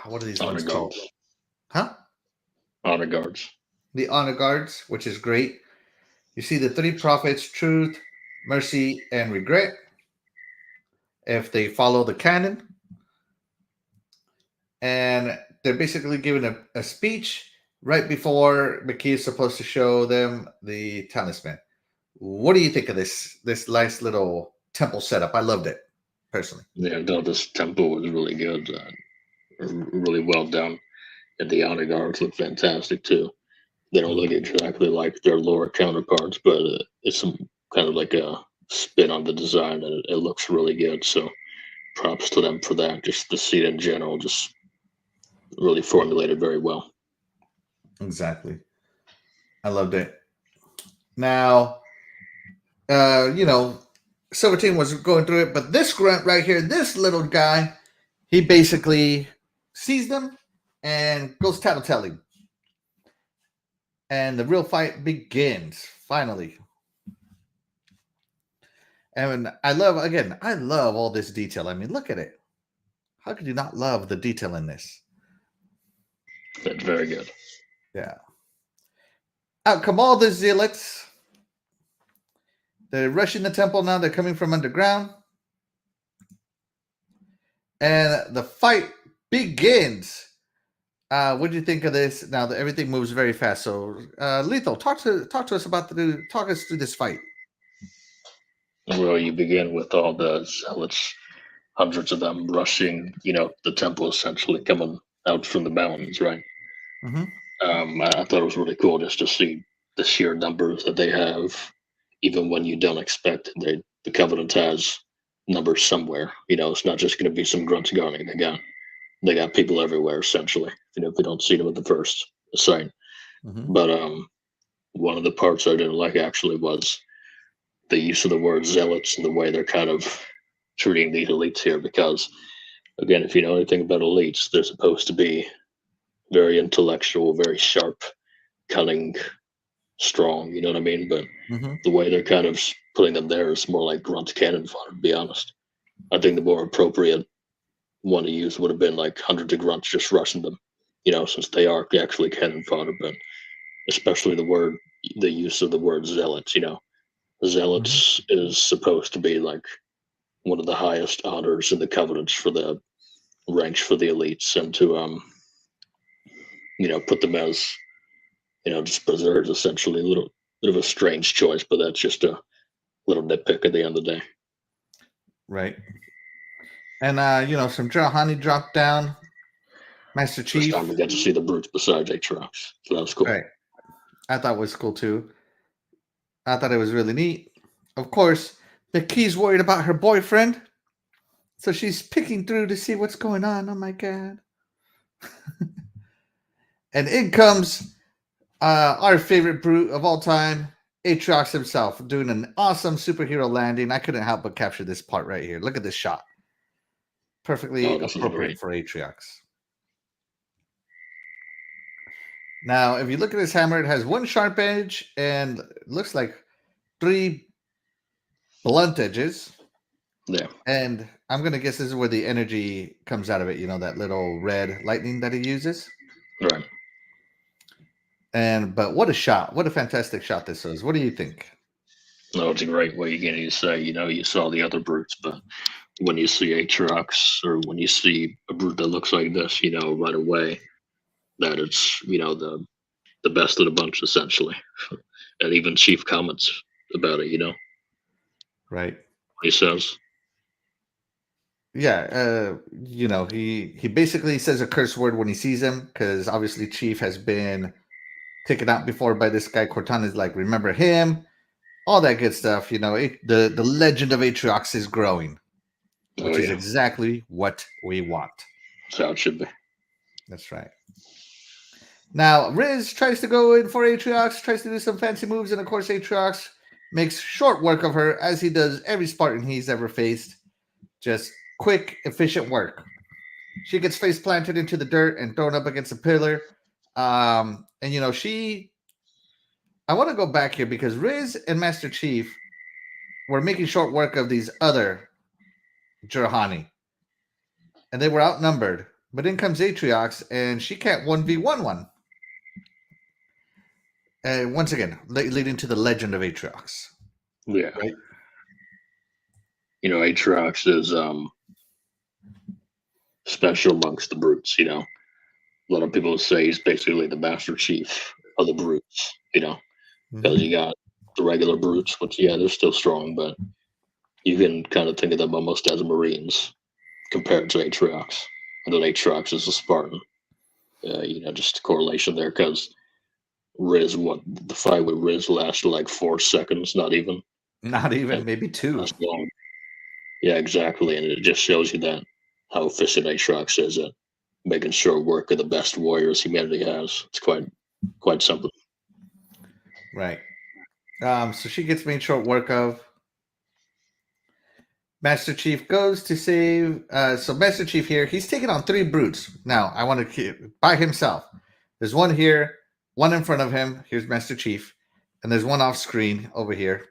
what are these ones called? Huh? Honor guards. The honor guards, which is great. You see the three prophets: truth, mercy, and regret. If they follow the canon, and they're basically giving a speech right before McKee is supposed to show them the talisman. What do you think of this nice little temple setup? I loved it personally. Yeah, no, this temple was really good, really well done, and the honor guards look fantastic too. They don't look exactly like their lower counterparts, but it's some kind of like a spin on the design, and it looks really good. So, props to them for that. Just the seat in general, just really formulated very well. Exactly. I loved it. Now, Silvertine was going through it, but this grunt right here, this little guy, he basically sees them and goes tattletelling. And the real fight begins, finally. And I love all this detail. I mean, look at it. How could you not love the detail in this? That's very good. Yeah. Out come all the zealots. They're rushing the temple now. They're coming from underground. And the fight begins. What do you think of this? Now that everything moves very fast. So, Lethal, talk to us about talk us through this fight. Well, you begin with all the zealots, hundreds of them rushing, the temple essentially coming out from the mountains, right? Mm-hmm. I thought it was really cool just to see the sheer numbers that they have, even when you don't expect it. The Covenant has numbers somewhere. It's not just going to be some grunts guarding. They got people everywhere, essentially. If we don't see them at the first sight. Mm-hmm. But one of the parts I didn't like actually was the use of the word zealots and the way they're kind of treating these elites here. Because, again, if you know anything about elites, they're supposed to be very intellectual, very sharp, cunning, strong. You know what I mean? But the way they're kind of putting them there is more like grunt cannon fodder, to be honest. I think the more appropriate one to use would have been like hundreds of grunts just rushing them, since they are actually cannon fodder. But especially the use of the word zealots. Zealots is supposed to be like one of the highest honors in the Covenants for the ranks for the elites, and to put them as just berserkers, essentially. A little bit of a strange choice, but that's just a little nitpick at the end of the day. Right. And some Jahani dropped down. Master Chief. First time we got to see the brutes besides Aatrox, so that was cool. Right. I thought it was cool too. I thought it was really neat. Of course, McKee's worried about her boyfriend, so she's picking through to see what's going on. Oh my god. And in comes our favorite brute of all time, Aatrox himself, doing an awesome superhero landing. I couldn't help but capture this part right here. Look at this shot. Perfectly appropriate for Aatrox. Now, if you look at his hammer, it has one sharp edge and it looks like 3 blunt edges. Yeah. And I'm going to guess this is where the energy comes out of it. That little red lightning that he uses. Right. But what a shot. What a fantastic shot this is. What do you think? No, it's a great way again to say, you saw the other brutes, but when you see Aatrox or when you see a brute that looks like this, right away that it's, the best of the bunch, essentially. And even Chief comments about it, Right. He says. Yeah, he basically says a curse word when he sees him, because obviously Chief has been taken out before by this guy. Cortana's like, remember him? All that good stuff. The legend of Aatrox is growing, which is exactly what we want. That's how it should be. That's right. Now, Riz tries to go in for Aatrox, tries to do some fancy moves, and of course Aatrox makes short work of her, as he does every Spartan he's ever faced. Just quick, efficient work. She gets face planted into the dirt and thrown up against a pillar. I want to go back here because Riz and Master Chief were making short work of these other Jurhani. And they were outnumbered. But in comes Aatrox, and she can't 1v1 one. once again, leading to the legend of Atriox. Yeah. Right. You know, Atriox is special amongst the brutes, you know. A lot of people say he's basically the Master Chief of the brutes, you know, because you got the regular brutes, which, yeah, they're still strong, but you can kind of think of them almost as Marines compared to Atriox. And then Atriox is a Spartan. You know, just a correlation there, because the fight with Riz lasted like 4 seconds, not even. Not even, maybe 2. That's long. Yeah, exactly. And it just shows you that how efficient Atriox is at making short work of the best warriors humanity has. It's quite something. Right. So she gets made short work of. Master Chief goes to save. So Master Chief here, he's taking on 3 brutes. Now, I want to keep by himself. There's one here, one in front of him. Here's Master Chief. And there's one off screen over here.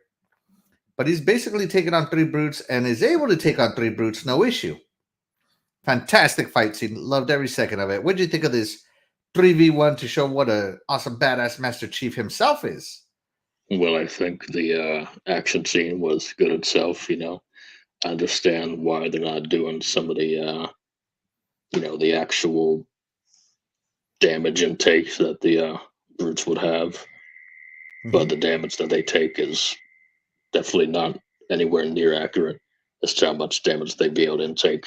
But he's basically taken on 3 brutes and is able to take on 3 brutes, no issue. Fantastic fight scene. Loved every second of it. What did you think of this 3v1 to show what an awesome badass Master Chief himself is? Well, I think the action scene was good itself, you know. I understand why they're not doing some of the, you know, the actual damage intake that the brutes would have. But the damage that they take is definitely not anywhere near accurate as to how much damage they'd be able to intake,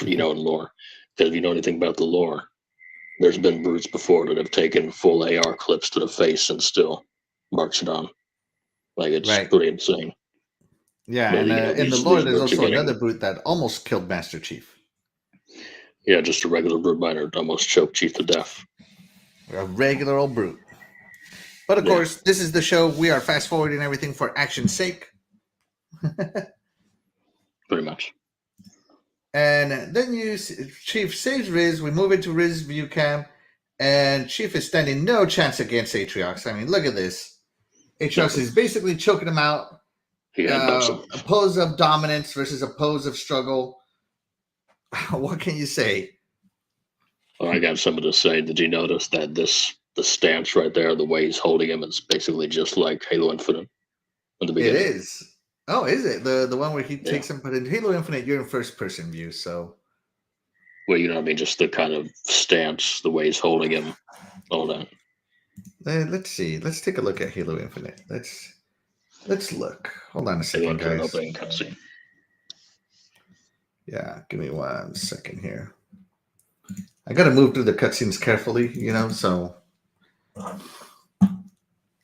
you know, in lore. Because if you know anything about the lore, there's been brutes before that have taken full AR clips to the face and still marched it on. Like, it's pretty insane. Yeah, But, and you know, in the these lore, there's brutes are also getting- another brute that almost killed Master Chief. Yeah, just a regular brute miner almost choked Chief to death. A regular old brute. But of course, this is the show. We are fast forwarding everything for action's sake. Pretty much. And then Chief saves Riz. We move into Riz view cam, and Chief is standing no chance against Atriox. I mean, look at this. Atriox is basically choking him out. A pose of dominance versus a pose of struggle. What can you say? Well, I got something to say. Did you notice that the stance right there, the way he's holding him, is basically just like Halo Infinite in the beginning? It is. Oh, is it? The one where he takes him, but in Halo Infinite, you're in first person view, so. Well, you know what I mean? Just the kind of stance, the way he's holding him, all that. Let's see. Let's take a look at Halo Infinite. Let's look. Hold on a second, guys. Opening cutscene. Yeah, give me 1 second here. I got to move through the cutscenes carefully, you know, so.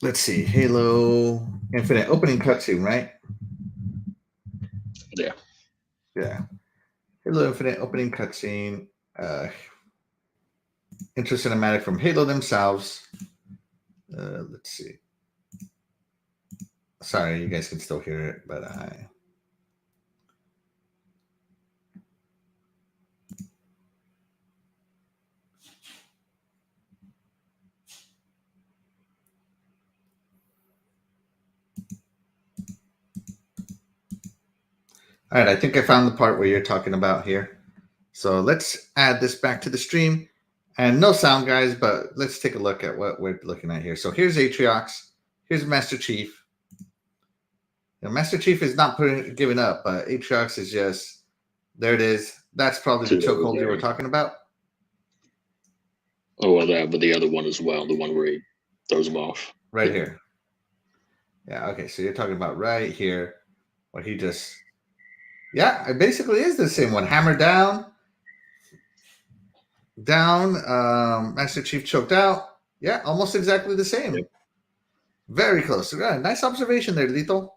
Let's see. Halo Infinite opening cutscene, right? Yeah. Yeah. Halo Infinite opening cutscene. Intro cinematic from Halo themselves. Let's see. Sorry, you guys can still hear it, but I. All right, I think I found the part where you're talking about here. So let's add this back to the stream. And no sound, guys, but let's take a look at what we're looking at here. So here's Atriox. Here's Master Chief. You know, Master Chief is not giving up, but Atriox is just, there it is. That's probably the chokehold you were talking about. Oh, well, that, but the other one as well, the one where he throws him off. Right here. Yeah, okay, so you're talking about right here, where he just, yeah, it basically is the same one. Hammer down, Master Chief choked out. Yeah, almost exactly the same. Yep. Very close. Nice observation there, Lethal.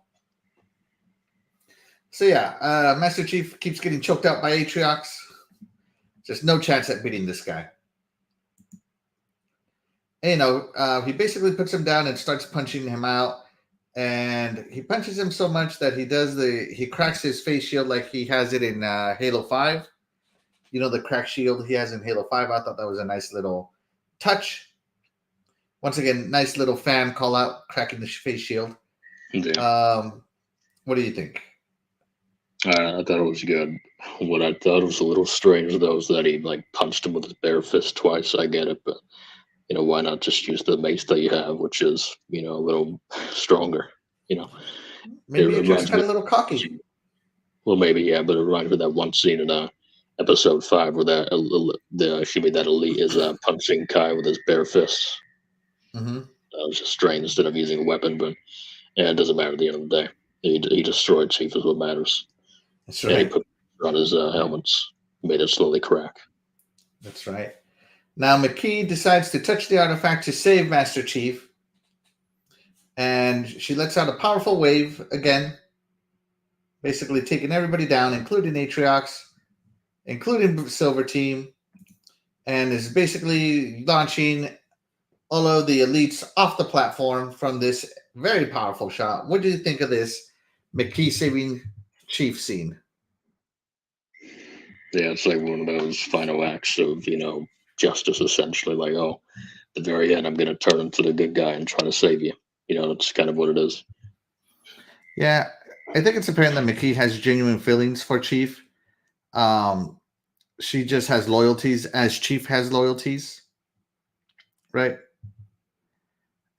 So yeah, Master Chief keeps getting choked out by Atriox. Just no chance at beating this guy. And, you know, he basically puts him down and starts punching him out. And he punches him so much that he cracks his face shield like he has it in Halo 5. You know, the crack shield he has in Halo 5. I thought that was a nice little touch. Once again, nice little fan call out, cracking the face shield. Yeah. What do you think? I thought it was good. What I thought was a little strange, though, is that he like punched him with his bare fist twice. I get it, but why not just use the mace that you have, which is, a little stronger, Maybe It you're just reminds got me. a little cocky. Well, maybe, yeah, but it reminds me of that one scene in episode 5 where that elite is punching Kai with his bare fists. Mm-hmm. That was just strange instead of using a weapon, but it doesn't matter at the end of the day. He destroyed Chief is what matters. That's And he right. put on his helmets, made it slowly crack. That's right. Now McKee decides to touch the artifact to save Master Chief, and she lets out a powerful wave again, basically taking everybody down, including Atriox, including Silver Team, and is basically launching all of the elites off the platform from this very powerful shot. What do you think of this McKee saving Chief scene? Yeah, it's like one of those final acts of, justice, essentially. Like, at the very end, I'm going to turn into the good guy and try to save you. That's kind of what it is. Yeah, I think it's apparent that McKee has genuine feelings for Chief. She just has loyalties as Chief has loyalties, right?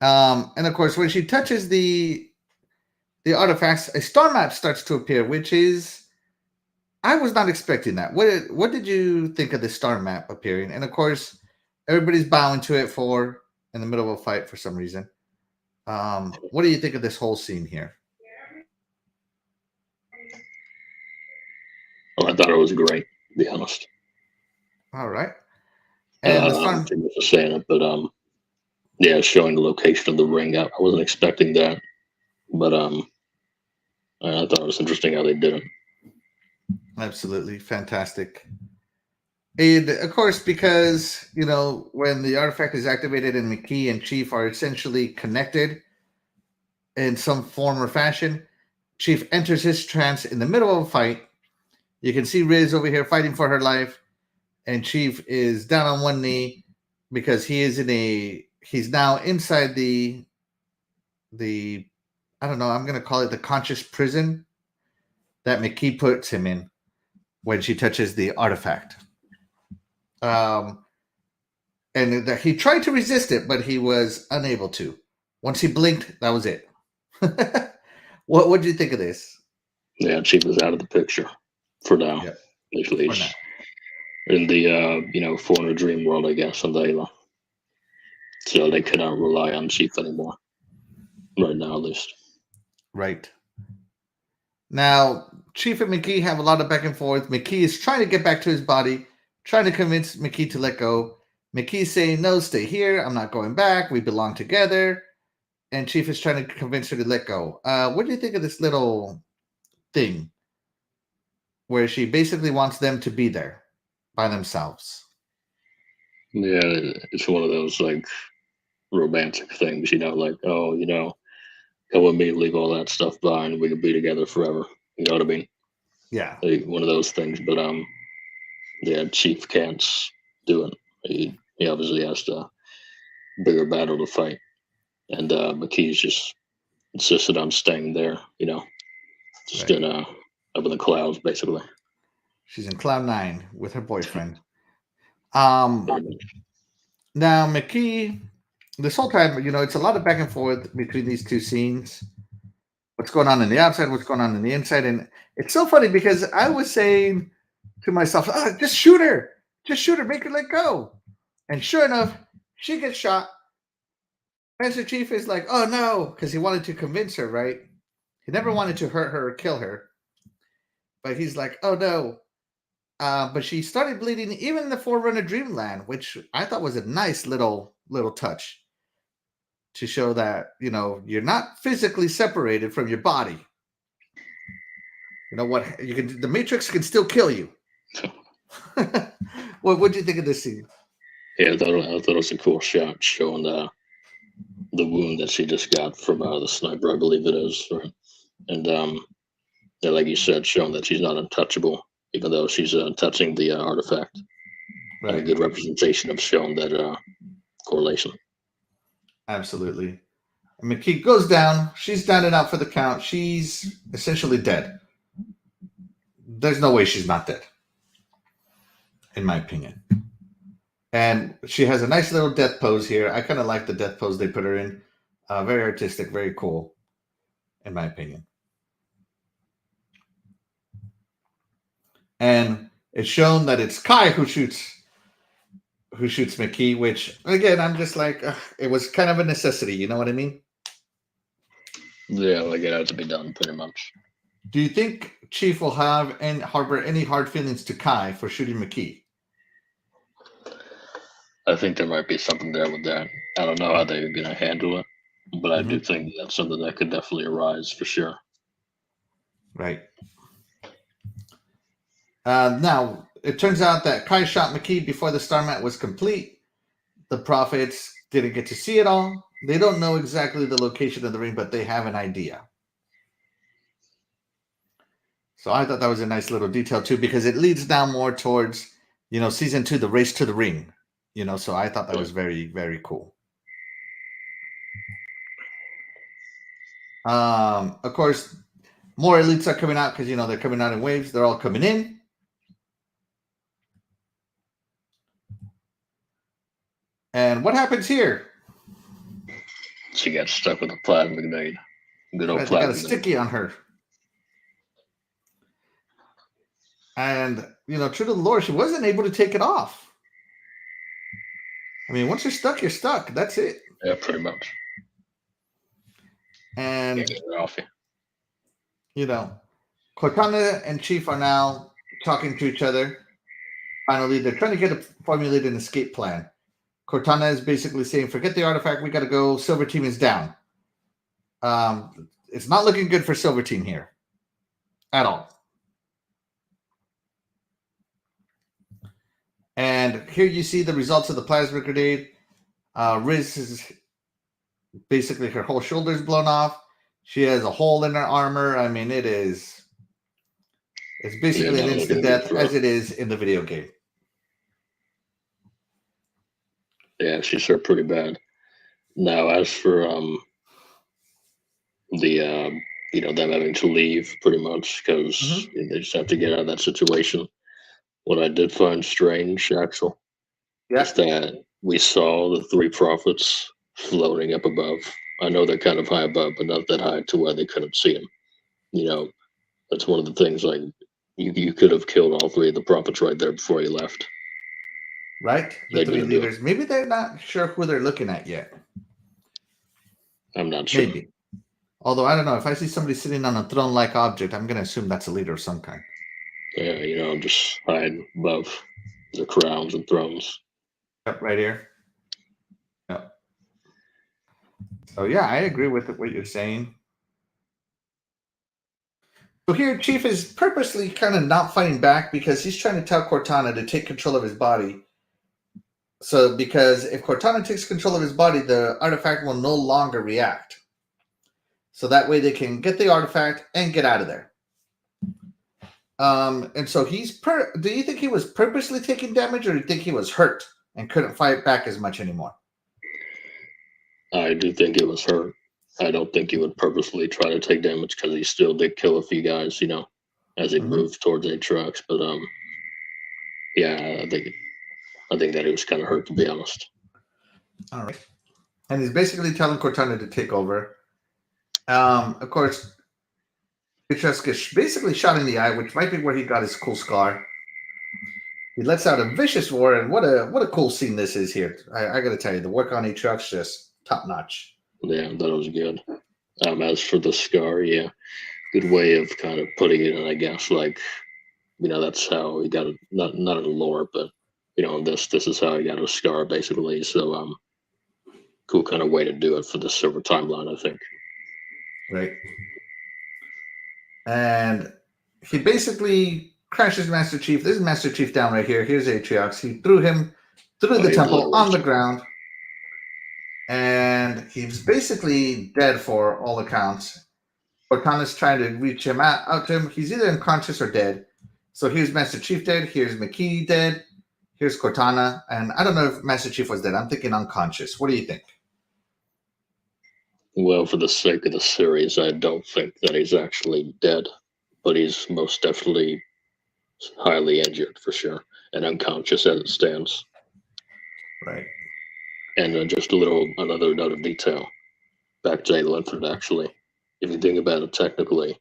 And of course, when she touches the artifacts, a star map starts to appear, which is, I was not expecting that. What did you think of the star map appearing? And of course, everybody's bowing to it in the middle of a fight for some reason. What do you think of this whole scene here? Well, I thought it was great, to be honest. All right. And I don't think this is saying it, but yeah, showing the location of the ring. I wasn't expecting that, but I thought it was interesting how they did it. Absolutely fantastic. And of course, because when the artifact is activated and McKee and Chief are essentially connected in some form or fashion, Chief enters his trance in the middle of a fight. You can see Riz over here fighting for her life, and Chief is down on one knee because he's now inside the I don't know, I'm going to call it the conscious prison that McKee puts him in when she touches the artifact. And he tried to resist it, but he was unable to. Once he blinked, that was it. What do you think of this? Yeah, Chief is out of the picture for now. Yep. Actually, he's in the Foreigner Dream world, I guess, on Layla. So they cannot rely on Chief anymore. Right now, at least. Right. Now, Chief and McKee have a lot of back and forth. McKee is trying to get back to his body, trying to convince McKee to let go. McKee's saying, no, stay here. I'm not going back. We belong together. And Chief is trying to convince her to let go. What do you think of this little thing where she basically wants them to be there by themselves? Yeah, it's one of those, like, romantic things, like, come with me, leave all that stuff behind, we can be together forever. You know what I mean? Yeah. Like, one of those things, but yeah, Chief can't do it. He obviously has a bigger battle to fight, and McKee's just insisted on staying there. Just Right. up in the clouds, basically. She's in Cloud 9 with her boyfriend. Now McKee, this whole time, it's a lot of back and forth between these two scenes. What's going on in the outside, what's going on in the inside. And it's so funny because I was saying to myself, just shoot her, make her let go. And sure enough, she gets shot. Master Chief is like, oh no, because he wanted to convince her, right? He never wanted to hurt her or kill her. But he's like, oh no. But she started bleeding even in the Forerunner Dreamland, which I thought was a nice little touch to show that, you're not physically separated from your body. You know what? The Matrix can still kill you. What do you think of this scene? Yeah, I thought it was a cool shot showing the wound that she just got from the sniper, I believe it is. Right? And yeah, like you said, showing that she's not untouchable, even though she's touching the artifact. Right. A good representation of showing that correlation. Absolutely. And McKee goes down. She's down and out for the count. She's essentially dead. There's no way she's not dead, in my opinion. And she has a nice little death pose here. I kind of like the death pose they put her in. Very artistic, very cool, in my opinion. And it's shown that it's Kai who shoots McKee, which again, I'm just like, it was kind of a necessity. You know what I mean? Yeah, like it had to be done pretty much. Do you think Chief will have and harbor any hard feelings to Kai for shooting McKee? I think there might be something there with that. I don't know how they're going to handle it, but I do think that's something that could definitely arise for sure. Right. Now, it turns out that Kai shot McKee before the star mat was complete. The Prophets didn't get to see it all. They don't know exactly the location of the ring, but they have an idea. So I thought that was a nice little detail too, because it leads now more towards, season 2, the race to the ring. So I thought that was very, very cool. Of course, more elites are coming out because, they're coming out in waves. They're all coming in. And what happens here? She got stuck with a plasma grenade. Good old They plasma got a sticky on her. And, true to the lore, she wasn't able to take it off. I mean, once you're stuck, you're stuck. That's it. Yeah, pretty much. And, off Cortana and Chief are now talking to each other. Finally, they're trying to formulate an escape plan. Cortana is basically saying, forget the artifact, we got to go. Silver Team is down. It's not looking good for Silver Team here at all. And here you see the results of the plasma grenade. Riz is basically her whole shoulder's blown off. She has a hole in her armor. I mean, it's basically an instant death as it is in the video game. Yeah, she's hurt pretty bad. Now, as for them having to leave pretty much because they just have to get out of that situation. What I did find strange, Axel, is that we saw the 3 prophets floating up above. I know they're kind of high above, but not that high to where they couldn't see them. That's one of the things, like, you could have killed all 3 of the prophets right there before you left. Right? The 3 leaders. Maybe they're not sure who they're looking at yet. I'm not sure. Maybe. Although, I don't know. If I see somebody sitting on a throne-like object, I'm going to assume that's a leader of some kind. Yeah, just hide above the crowns and thrones. Yep, right here. Yep. So, yeah, I agree with what you're saying. So here, Chief is purposely kind of not fighting back because he's trying to tell Cortana to take control of his body. So, because if Cortana takes control of his body, the artifact will no longer react. So that way they can get the artifact and get out of there. And so do you think he was purposely taking damage, or do you think he was hurt and couldn't fight back as much anymore? I do think it was hurt. I don't think he would purposely try to take damage because he still did kill a few guys, as he moved towards Aatrox. But yeah, I think that he was kind of hurt, to be honest. All right. And he's basically telling Cortana to take over. Of course, Aatrox gets basically shot in the eye, which might be where he got his cool scar. He lets out a vicious roar, and what a cool scene this is here. I got to tell you, the work on Aatrox just top notch. Yeah, that was good. As for the scar, yeah, good way of kind of putting it in, I guess. Like, that's how he got it. Not in lore, but this is how he got a scar, basically. So, cool kind of way to do it for the silver timeline, I think. Right. And he basically crashes Master Chief. This is Master Chief down right here. Here's Aatrox. He threw him through the temple on the ground. And he's basically dead for all accounts. Cortana's trying to reach him out to him. He's either unconscious or dead. So here's Master Chief dead. Here's McKee dead. Here's Cortana. And I don't know if Master Chief was dead. I'm thinking unconscious. What do you think? Well, for the sake of the series, I don't think that he's actually dead. But he's most definitely highly injured, for sure. And unconscious as it stands. Right. And just another note of detail. Back to Halo Infinite, actually. If you think about it technically,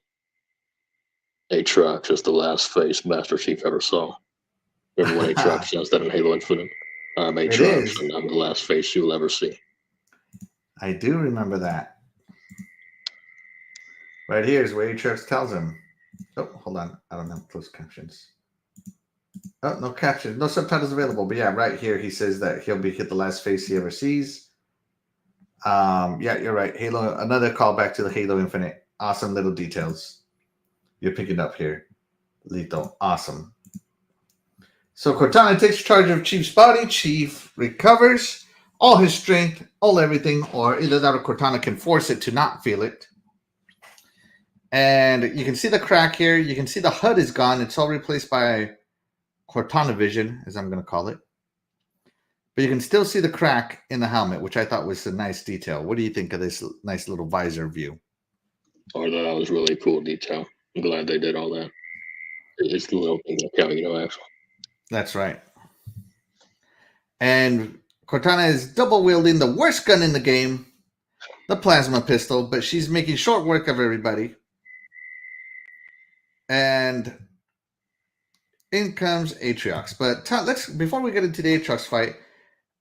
Aatrox is the last face Master Chief ever saw. Remember when Aatrox says that in Halo Infinite? I'm Aatrox, is. and I'm the last face you'll ever see. I do remember that. Right here is where Aatrox tells him. Oh, hold on. I don't have closed captions. Oh, no captions. No subtitles available. But yeah, right here he says that he'll be the last face he ever sees. Yeah, you're right. Halo, another callback to the Halo Infinite. Awesome little details you're picking up here. Lethal. Awesome. So Cortana takes charge of Chief's body. Chief recovers all his strength, all everything, or either that or Cortana can force it to not feel it. And you can see the crack here. You can see the HUD is gone. It's all replaced by Cortana Vision, as I'm going to call it. But you can still see the crack in the helmet, which I thought was a nice detail. What do you think of this nice little visor view? I thought that was really cool detail. I'm glad they did all that. It's the little things that count, actually. That's right. And Cortana is double wielding the worst gun in the game, the plasma pistol, but she's making short work of everybody. And in comes Aatrox. But before we get into the Aatrox fight,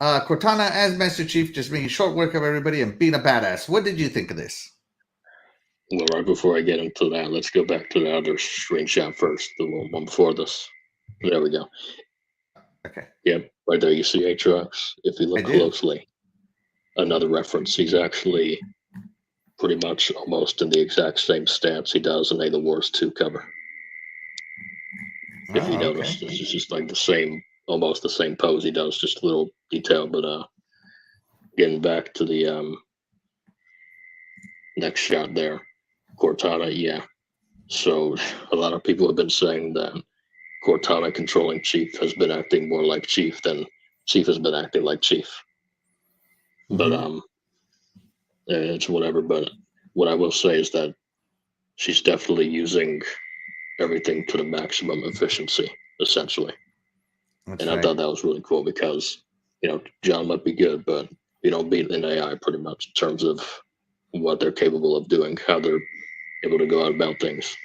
Cortana as Master Chief just making short work of everybody and being a badass. What did you think of this? Well, right before I get into that, let's go back to the other screenshot first, the one before this. There we go. Okay. Yep, right there you see Aatrox. If you look closely, another reference. He's actually pretty much almost in the exact same stance he does in Halo Wars 2 cover. If you notice, this is just like almost the same pose he does, just a little detail. But getting back to the next shot there, Cortana, yeah. So a lot of people have been saying that Cortana controlling Chief has been acting more like Chief than Chief has been acting like Chief. But it's whatever. But what I will say is that she's definitely using everything to the maximum efficiency, essentially. That's right. I thought that was really cool because, John might be good, but you don't beat an AI pretty much in terms of what they're capable of doing, how they're able to go out about things.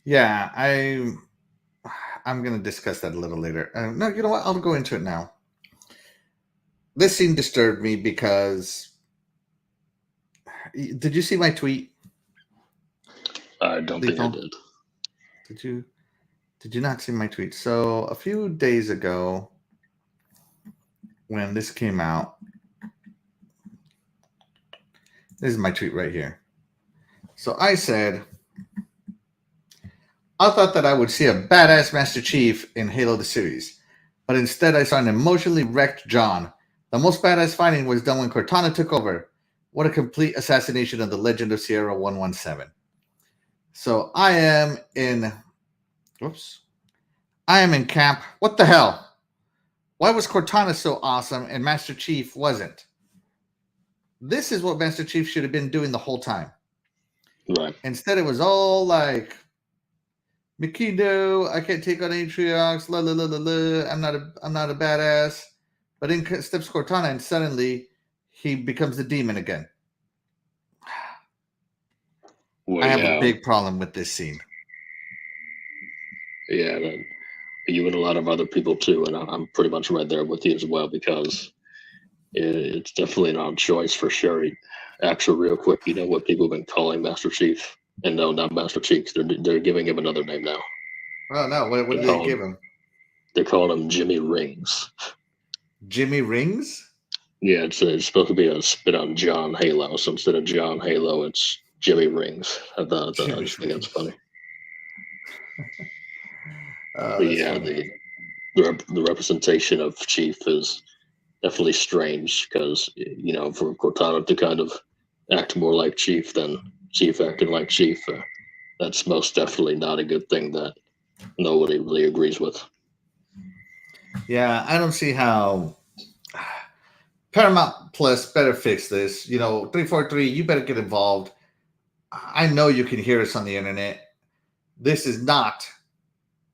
Yeah, I'm going to discuss that a little later. No, you know what? I'll go into it now. This scene disturbed me because... Did you see my tweet? I don't think I did. Did you not see my tweet? So a few days ago, when this came out, this is my tweet right here. So I said, I thought that I would see a badass Master Chief in Halo the series, but instead I saw an emotionally wrecked John. The most badass fighting was done when Cortana took over. What a complete assassination of the legend of Sierra 117. So I am in camp. What the hell? Why was Cortana so awesome and Master Chief wasn't? This is what Master Chief should have been doing the whole time. Right. Instead, it was all like, Mikado, I can't take on Aatrox, la la la la la. I'm not a badass. But in steps Cortana, and suddenly he becomes the demon again. Well, I have a big problem with this scene. Yeah, you and a lot of other people too, and I'm pretty much right there with you as well because it's definitely an odd choice for sure. Actually, real quick, you know what people have been calling Master Chief? And no, not Master Chief. They're giving him another name now. Oh no! What did they give him? They're calling him Jimmy Rings. Jimmy Rings? Yeah, it's supposed to be a spit on John Halo. So instead of John Halo, it's Jimmy Rings. I just think that's funny. Yeah, the representation of Chief is definitely strange because, for Cortana to kind of act more like Chief than Chief acting like Chief, that's most definitely not a good thing that nobody really agrees with. Yeah, I don't see how Paramount Plus better fix this. 343, you better get involved. I know you can hear us on the internet. This is not,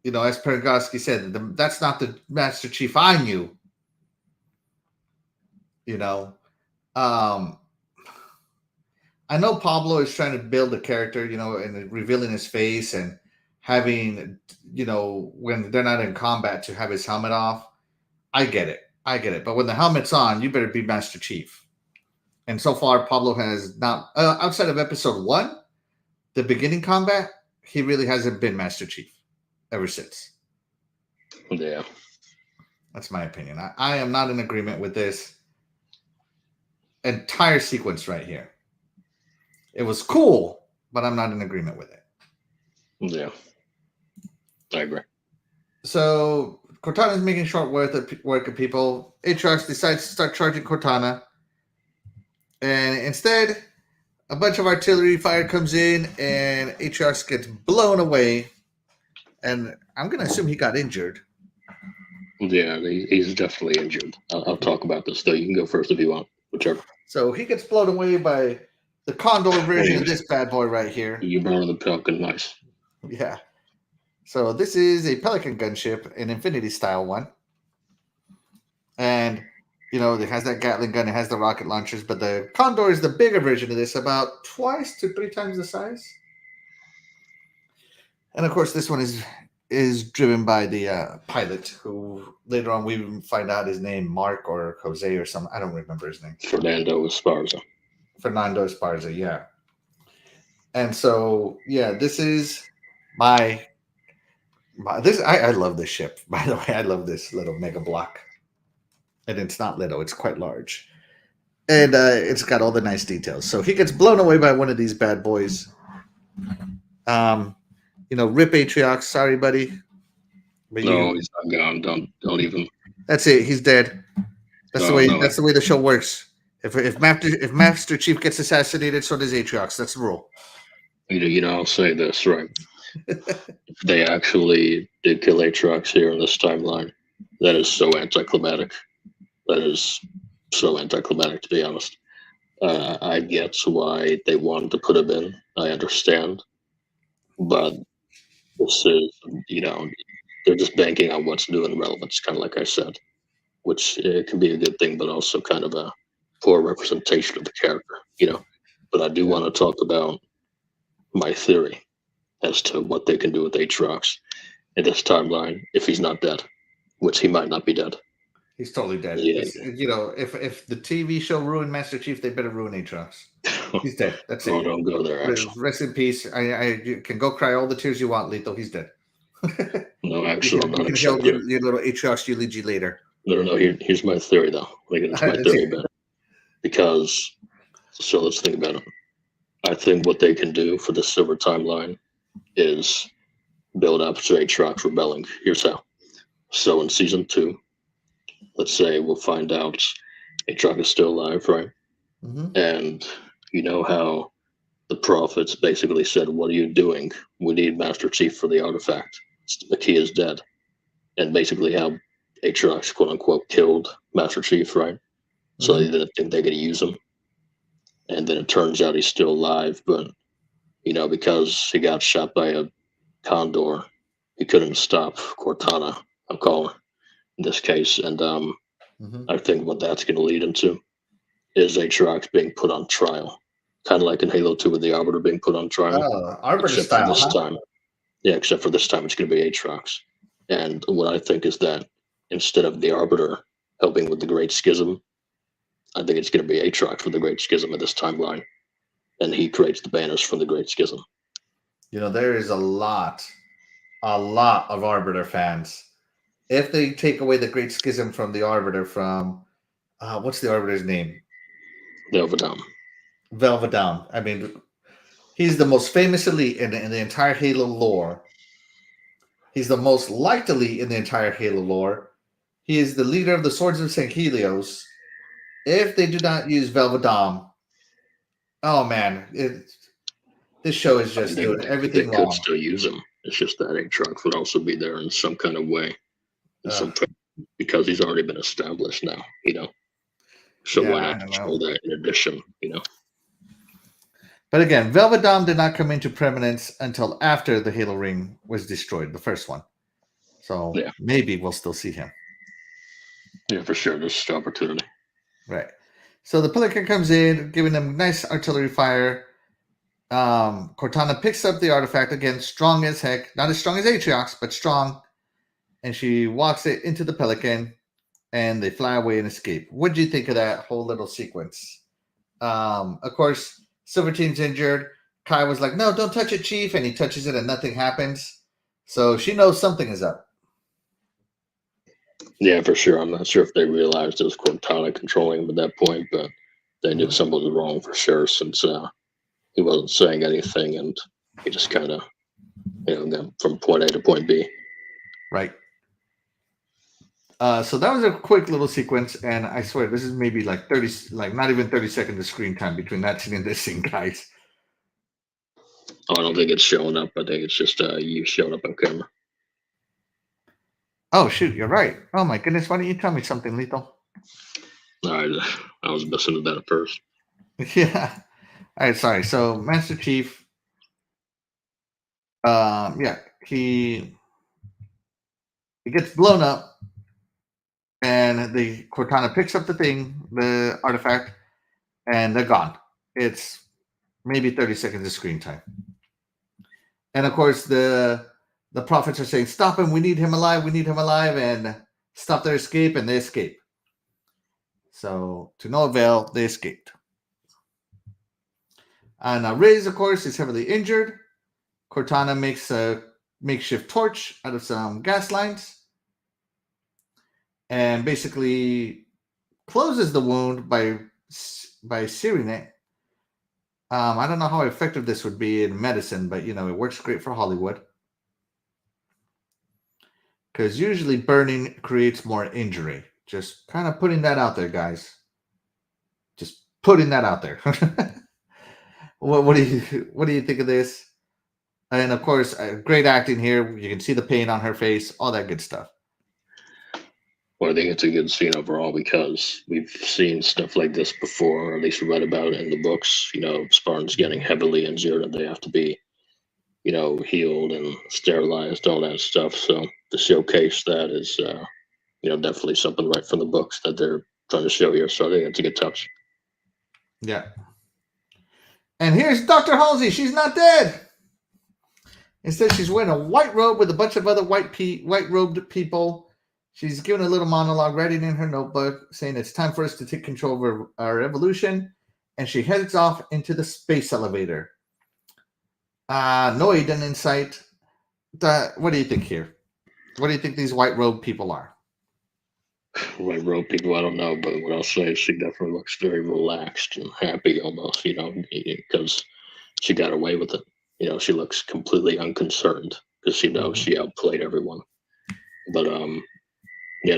as Pergosky said, that's not the Master Chief I knew. You know, um, I know Pablo is trying to build a character, and revealing his face and having, when they're not in combat to have his helmet off. I get it. But when the helmet's on, you better be Master Chief. And so far, Pablo has not, outside of episode 1, the beginning combat, he really hasn't been Master Chief ever since. Yeah. That's my opinion. I am not in agreement with this entire sequence right here. It was cool, but I'm not in agreement with it. Yeah. I agree. So Cortana is making short work of people. Aatrox decides to start charging Cortana. And instead, a bunch of artillery fire comes in, and Aatrox gets blown away. And I'm going to assume he got injured. Yeah, he's definitely injured. I'll talk about this, though. You can go first if you want, whichever. So he gets blown away by the Condor version of this bad boy right here. You brought the Pelican, nice. Yeah. So this is a Pelican gunship, an Infinity-style one. And, it has that Gatling gun, it has the rocket launchers, but the Condor is the bigger version of this, about 2 to 3 times the size. And, of course, this one is driven by the pilot, who later on we find out his name, Mark or Jose or something. I don't remember his name. Fernando Esparza, yeah. And so, yeah, this is I love this ship. By the way, I love this little mega block. And it's not little, it's quite large. And it's got all the nice details. So he gets blown away by one of these bad boys. Rip Aatrox, sorry, buddy. But no, he's not gone. Don't even. That's it. He's dead. That's the way. That's the way the show works. If Master Chief gets assassinated, so does Aatrox. That's the rule. I'll say this right. If they actually did kill Aatrox here in this timeline, that is so anticlimactic. That is so anticlimactic, to be honest. I get why they wanted to put him in. I understand, but this is, they're just banking on what's new and relevant, kind of like I said, which can be a good thing, but also kind of a poor representation of the character, But I do want to talk about my theory as to what they can do with Aatrox in this timeline if he's not dead, which he might not be dead. He's totally dead. Yeah. If the TV show ruined Master Chief, they better ruin Aatrox. He's dead. That's it. Don't go there, actually. Rest in peace. You can go cry all the tears you want, Lethal. He's dead. No, actually, I'm not you can accepting your little Aatrox eulogy later. No. Here's my theory, though. It's my theory about it. Because, so let's think about it. I think what they can do for the Silver Timeline is build up to Aatrox rebelling. Here's how. So in season 2, let's say we'll find out Aatrox is still alive, right? Mm-hmm. And you know how the prophets basically said, "What are you doing? We need Master Chief for the artifact. McKee is dead." And basically how Aatrox, quote unquote, killed Master Chief, right? Mm-hmm. So they didn't think they could use him. And then it turns out he's still alive, but because he got shot by a Condor, he couldn't stop Cortana, I'm calling in this case. And I think what that's going to lead into is Aatrox being put on trial, kind of like in Halo 2 with the Arbiter being put on trial. Arbiter style, this time. Yeah, except for this time it's going to be Aatrox. And what I think is that instead of the Arbiter helping with the Great Schism, I think it's going to be Aatrox with the Great Schism at this timeline. And he creates the banners from the Great Schism. There is a lot of Arbiter fans. If they take away the Great Schism from the Arbiter from, what's the Arbiter's name? Velvedam. I mean, he's the most famous elite in the entire Halo lore. He's the most liked elite in the entire Halo lore. He is the leader of the Swords of St. Helios. If they do not use Velvedam, oh man, this show is just doing everything wrong. They could still use him. It's just that Aatrox would also be there in some kind of way, because he's already been established now, So why not control that in addition, But again, Velvedam did not come into prominence until after the Halo ring was destroyed, the first one. So maybe we'll still see him. Yeah, for sure. There's an opportunity. Right. So the Pelican comes in, giving them nice artillery fire. Cortana picks up the artifact again, strong as heck. Not as strong as Atriox, but strong. And she walks it into the Pelican, and they fly away and escape. What do you think of that whole little sequence? Of course, Silver Team's injured. Kai was like, "No, don't touch it, Chief," and he touches it, and nothing happens. So she knows something is up. Yeah, for sure. I'm not sure if they realized it was Cortana controlling him at that point, but they knew something was wrong for sure, since he wasn't saying anything, and he just kind of, got from point A to point B. Right. So that was a quick little sequence, and I swear this is maybe like 30, like not even 30 seconds of screen time between that scene and this scene, guys. Oh, I don't think it's showing up. I think it's just you showing up on camera. Oh shoot, you're right. Oh my goodness, why don't you tell me something, Lethal? All right, I was missing that at first. Yeah. All right, sorry. So Master Chief, he gets blown up, and the Cortana picks up the artifact, and they're gone. It's maybe 30 seconds of screen time. And of course, the prophets are saying, "Stop him! We need him alive! We need him alive!" And stop their escape, and they escape. So to no avail, they escaped. And Riz, of course, is heavily injured. Cortana makes a makeshift torch out of some gas lines and basically closes the wound by searing it. I don't know how effective this would be in medicine, but it works great for Hollywood. Because usually burning creates more injury. Just kind of putting that out there, guys. Just putting that out there. What do you think of this? And of course, great acting here. You can see the pain on her face, all that good stuff. Well, I think it's a good scene overall because we've seen stuff like this before, or at least read about it in the books. Spartans getting heavily injured and they have to be, healed and sterilized, all that stuff. So to showcase that is, definitely something right from the books that they're trying to show here. So I think it's a good touch. Yeah. And here's Dr. Halsey. She's not dead. Instead, she's wearing a white robe with a bunch of other white-robed people. She's giving a little monologue, writing in her notebook, saying it's time for us to take control over our evolution. And she heads off into the space elevator. No Aiden in sight. What do you think here? What do you think these white-robed people are? White robe people, I don't know, but what I'll say is she definitely looks very relaxed and happy almost, because she got away with it. She looks completely unconcerned because she knows she outplayed everyone. But I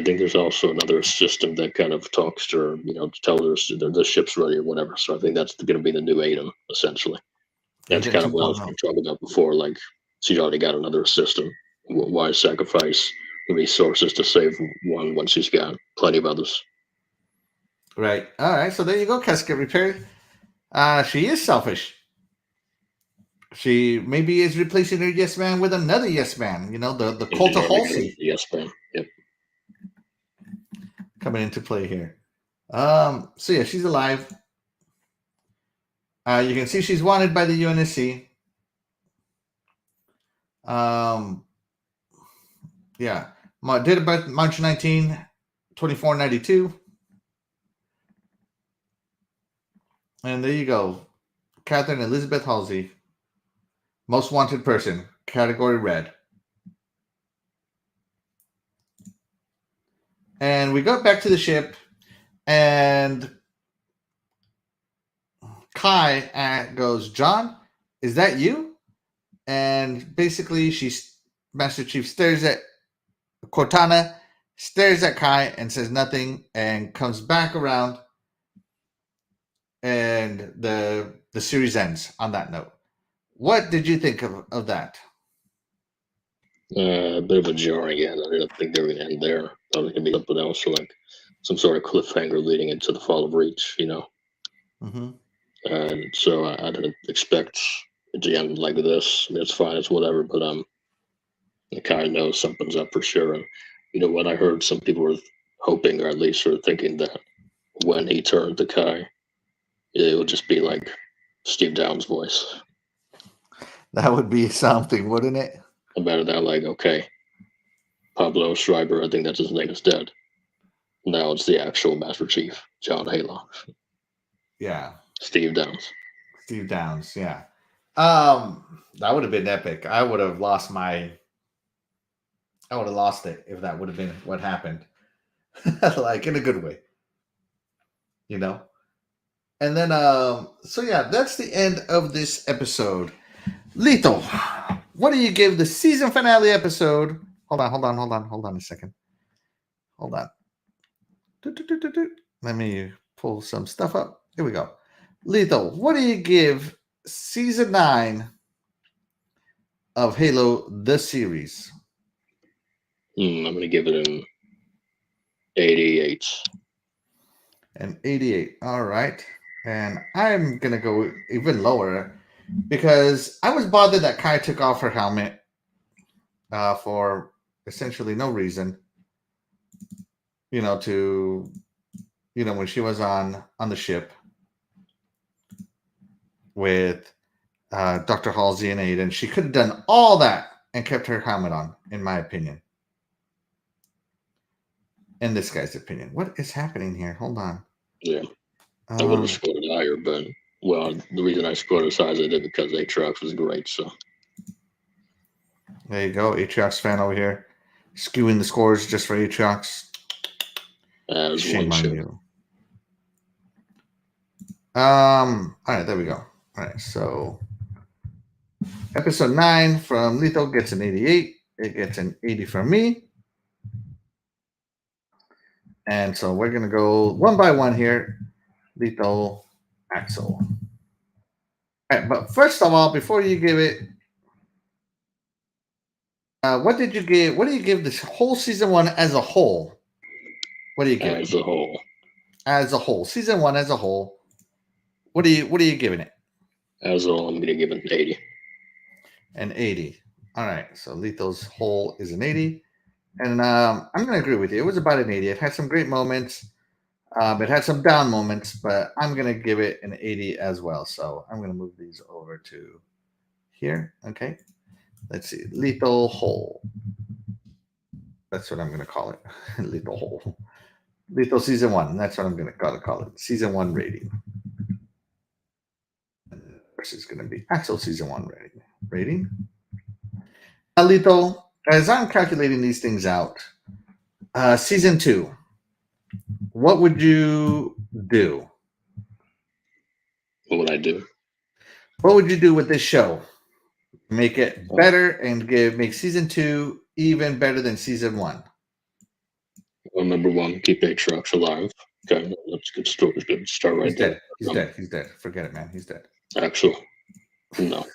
think there's also another assistant that kind of talks to her, to tell her the ship's ready or whatever. So I think that's going to be the new Aiden, essentially. That's kind of what I was talking about before. Like, she's already got another assistant. Why sacrifice the resources to save one when she's got plenty of others? Right. All right. So there you go, Casket Repair. She is selfish. She maybe is replacing her yes man with another yes man. The cult of Halsey. Yes man. Yep. Coming into play here. So yeah, she's alive. You can see she's wanted by the UNSC. Yeah. Date of birth, March 19, 2492. And there you go. Catherine Elizabeth Halsey. Most wanted person. Category red. And we go back to the ship. And Kai goes, "John, is that you?" And basically, Master Chief stares at Cortana, stares at Kai, and says nothing, and comes back around, and the series ends on that note. What did you think of that? A bit of a jarring end. I didn't think they were going to end there. I thought it was going to be something else, or like some sort of cliffhanger leading into the fall of Reach, Mm-hmm. And so I didn't expect it to end like this. I mean, it's fine, it's whatever, but I kind of know something's up for sure. And what I heard some people were hoping, or at least were thinking, that when he turned to Kai, it would just be like Steve Downes' voice. That would be something, wouldn't it? About that, like, okay, Pablo Schreiber, I think that's his name, is dead. Now it's the actual Master Chief, John Halo. Yeah. Steve Downes. Steve Downes, yeah. That would have been epic. I would have lost it if that would have been what happened. Like in a good way. You know? And then so yeah, that's the end of this episode. Lethal, what do you give the season finale episode? Hold on a second. Hold on. Let me pull some stuff up. Here we go. Lethal, what do you give season 9 of Halo the series? I'm going to give it an 88. An 88. All right. And I'm going to go even lower because I was bothered that Kai took off her helmet for essentially no reason. You know, when she was on the ship with Dr. Halsey and Aiden, she could have done all that and kept her helmet on, in my opinion. In this guy's opinion. What is happening here? Hold on. Yeah. I would have scored it higher, but, well, the reason I scored as high as I did because Aatrox was great, so. There you go. Aatrox fan over here. Skewing the scores just for Aatrox. As Shame one on should. you. All right, there we go. All right, so episode 9 from Lethal gets an 88. It gets an 80 from me. And so we're going to go one by one here. Lethal, Axel. All right, but first of all, before you give it, what do you give this whole season 1 as a whole? What do you give As it? a whole. As a whole. Season 1 as a whole. What are you giving it? As a whole, I'm going to give it an 80. An 80. All right. So Lethal's whole is an 80. And I'm going to agree with you. It was about an 80. It had some great moments. It had some down moments, but I'm going to give it an 80 as well. So I'm going to move these over to here. Okay. Let's see. Lethal whole. That's what I'm going to call it. Lethal whole. Lethal season 1. That's what I'm going to call it. Season 1 rating. This is going to be Axel season 1 rating. Now, Lethal, as I'm calculating these things out, season 2, what would you do? What would I do? What would you do with this show? Make it better and make season 2 even better than season 1. Well, number 1, keep Aatrox alive. Okay, that's a good story. Good start right there. He's dead. Forget it, man. He's dead. Axel, no.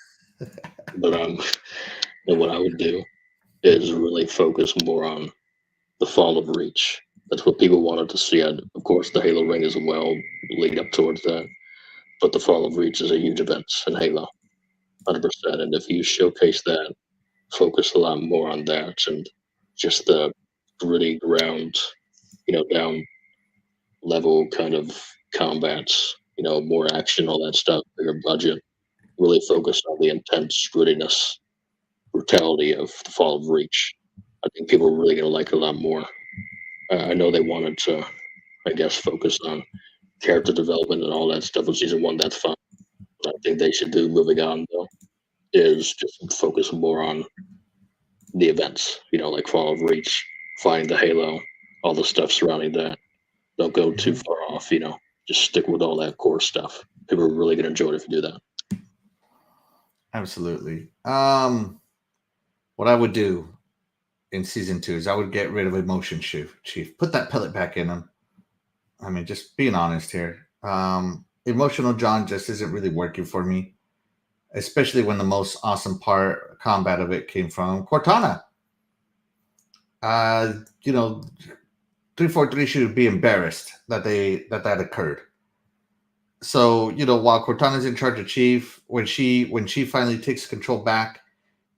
But and what I would do is really focus more on the fall of Reach. That's what people wanted to see. And of course, the Halo ring as well lead up towards that. But the fall of Reach is a huge event in Halo, 100%. And if you showcase that, focus a lot more on that and just the gritty ground, down level kind of combats, more action, all that stuff, bigger budget. Really focus on the intense grittiness, brutality of the fall of Reach. I think people are really going to like it a lot more. I know they wanted to, I guess, focus on character development and all that stuff in season 1. That's fine. What I think they should do moving on, though, is just focus more on the events, like Fall of Reach, finding the Halo, all the stuff surrounding that. Don't go too far off, just stick with all that core stuff. People are really going to enjoy it if you do that. Absolutely. What I would do in season 2 is I would get rid of Emotion Chief. Put that pellet back in him. I mean, just being honest here. Emotional John just isn't really working for me, especially when the most awesome combat of it came from Cortana. 343 should be embarrassed that occurred. So, while Cortana's in charge of Chief, when she finally takes control back,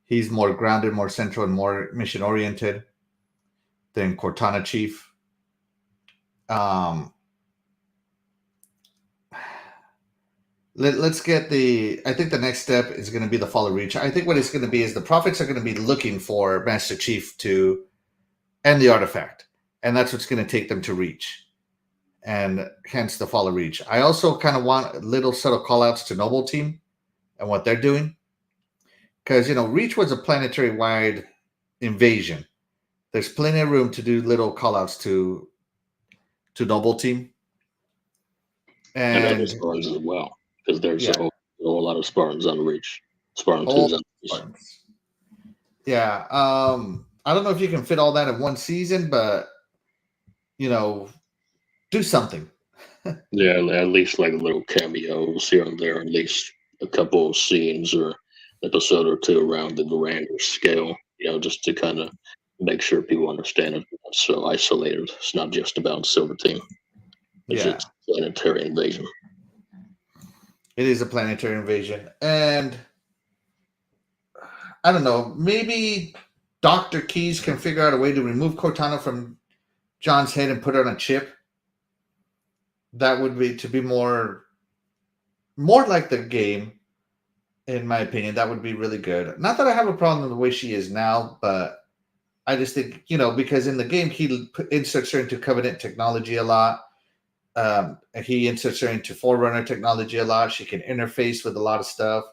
he's more grounded, more central, and more mission-oriented than Cortana Chief. let's get the. I think the next step is going to be the Fall of Reach. I think what it's going to be is the prophets are going to be looking for Master Chief to end the artifact, and that's what's going to take them to Reach, and hence the Fall of Reach. I also kind of want little subtle callouts to Noble Team and what they're doing, because Reach was a planetary-wide invasion. There's plenty of room to do little callouts to Noble Team. And other Spartans as well, because there's a whole lot of Spartans on Reach. Spartans. Yeah. I don't know if you can fit all that in one season, but do something. Yeah, at least like little cameos here and there, at least a couple of scenes or episode or two around the grander scale, just to kind of make sure people understand it. It's so isolated. It's not just about Silver Team. It's a planetary invasion. It is a planetary invasion. And I don't know, maybe Dr. Keyes can figure out a way to remove Cortana from John's head and put her on a chip. That would be to be more like the game, in my opinion. That would be really good. Not that I have a problem with the way she is now, but I just think, because in the game, he inserts her into Covenant technology a lot. He inserts her into Forerunner technology a lot. She can interface with a lot of stuff.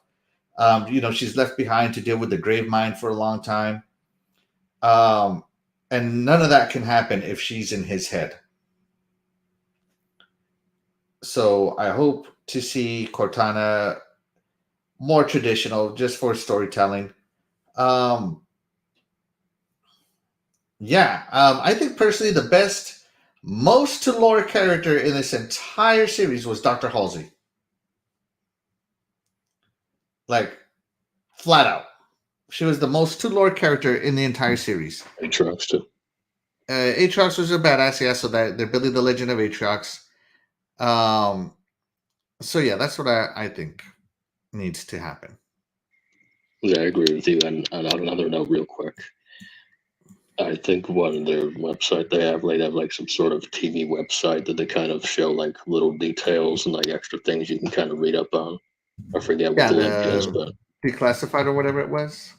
She's left behind to deal with the Grave Mine for a long time. And none of that can happen if she's in his head. So I hope to see Cortana more traditional, just for storytelling. I think personally the best, most to lore character in this entire series was Dr. Halsey. Like, flat out. She was the most to lore character in the entire series. Aatrox too. Aatrox was a badass, yeah, so that they're building the legend of Aatrox. So yeah, that's what I think needs to happen. Yeah, I agree with you. And on another note, real quick, I think on their website they have like some sort of TV website that they kind of show like little details and like extra things you can kind of read up on. I forget what the link is, but Declassified or whatever it was.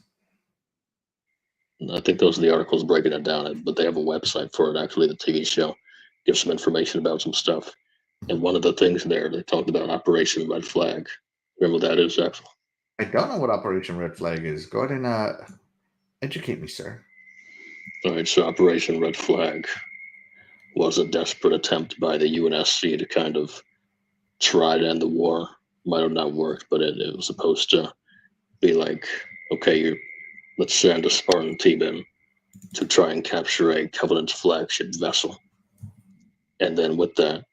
I think those are the articles breaking it down. But they have a website for it. Actually, the TV show gives some information about some stuff. And one of the things there, they talked about Operation Red Flag. Remember what that is, Axel? I don't know what Operation Red Flag is. Go ahead and educate me, sir. All right, so Operation Red Flag was a desperate attempt by the UNSC to kind of try to end the war. Might have not worked, but it was supposed to be like, okay, let's send a Spartan team in to try and capture a Covenant flagship vessel. And then with that,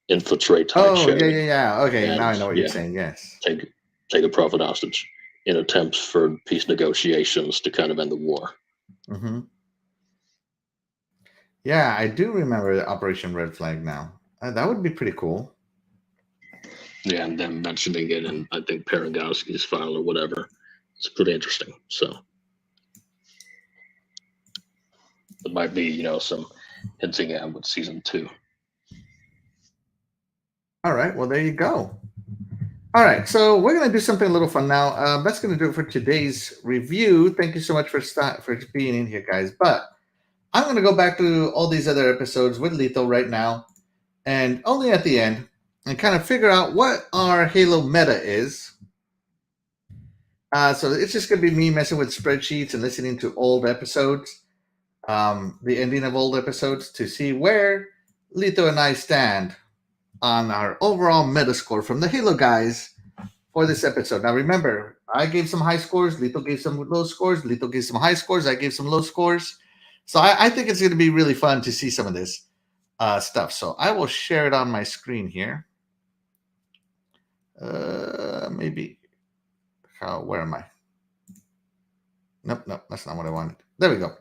infiltrate. Yeah. Okay, now I know what you're saying. Yes. Take a prophet hostage in attempts for peace negotiations to kind of end the war. Mm-hmm. Yeah, I do remember Operation Red Flag now. That would be pretty cool. Yeah, and them mentioning it in, I think, Parangowski's file or whatever. It's pretty interesting. So it might be, some hinting at with season 2. All right, well, there you go. All right, so we're going to do something a little fun now. That's going to do it for today's review. Thank you so much for being in here, guys. But I'm going to go back to all these other episodes with Lethal right now, and only at the end, and kind of figure out what our Halo meta is. So it's just going to be me messing with spreadsheets and listening to old episodes, the ending of old episodes, to see where Lethal and I stand on our overall meta score from the Halo guys for this episode. Now, remember, I gave some high scores. Lethal gave some low scores. Lethal gave some high scores. I gave some low scores. So I think it's going to be really fun to see some of this stuff. So I will share it on my screen here. Maybe. Where am I? Nope, that's not what I wanted. There we go.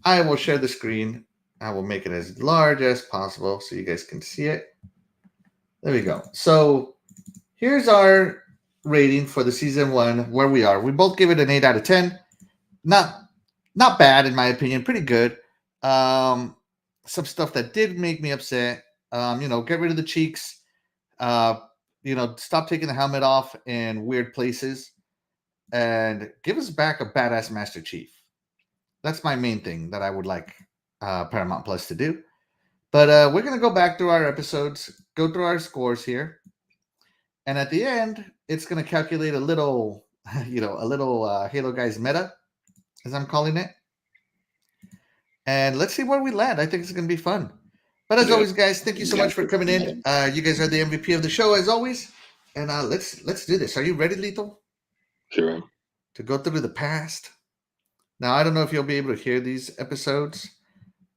I will share the screen. I will make it as large as possible so you guys can see it. There we go. So here's our rating for the season 1, where we are. We both give it an 8 out of 10. Not bad, in my opinion. Pretty good. Some stuff that did make me upset. Get rid of the cheeks. stop taking the helmet off in weird places and give us back a badass Master Chief. That's my main thing that I would like Paramount Plus to do. But we're going to go back through our episodes, go through our scores here. And at the end, it's going to calculate a little, Halo Guys meta, as I'm calling it. And let's see where we land. I think it's going to be fun. But as always, guys, thank you so much for coming in. You guys are the MVP of the show, as always. And let's do this. Are you ready, Lethal? Sure. To go through the past? Now, I don't know if you'll be able to hear these episodes,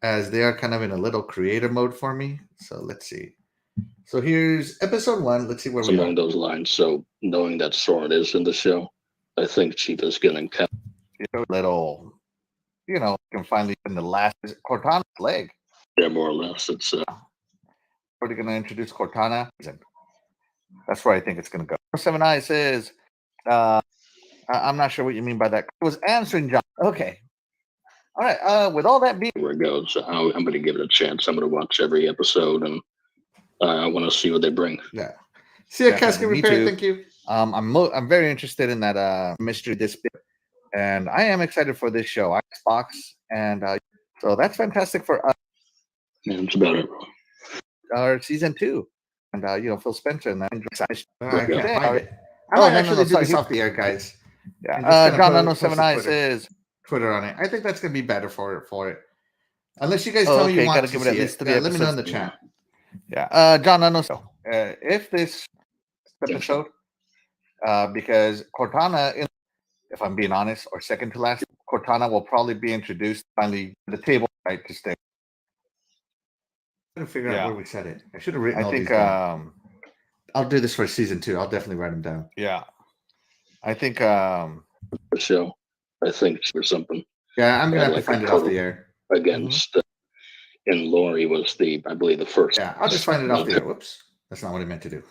as they are kind of in a little creator mode for me. So let's see. So here's episode 1. Let's see where we are. Along those lines. So knowing that Soren is in the show, I think Chief is going to little, can finally in the last Cortana's leg. Yeah, more or less. It's We're going to introduce Cortana. That's where I think it's going to go. 7 Eyes says, I'm not sure what you mean by that. It was answering John. Okay. All right. With all that being where it goes. So I'm going to give it a chance. I'm going to watch every episode, and I want to see what they bring. Yeah. See a casket repair. Thank you. I'm very interested in that mystery disc, and I am excited for this show. Xbox, and so that's fantastic for us. Yeah, that's about it. Our season 2, and Phil Spencer and that. I Okay. can't find it. I might actually do this off the air, guys. Yeah. John Unknown 7 Eyes says Twitter on it. I think that's gonna be better for it. Unless you guys tell me you want to give it at least 3 episodes. Let me know in the chat. Yeah. John Unknown. If this episode, because Cortana, if I'm being honest, or second to last, Cortana will probably be introduced finally to the table, right, to stay. I'm trying to figure out where we said it. I should have written. I think I'll do this for season 2. I'll definitely write them down. Yeah. I think The show, I think, or something. Yeah, I'm gonna have to find it off the air. Against and Lori was I believe the first. Yeah, I'll just find it off the air. Whoops, that's not what I meant to do.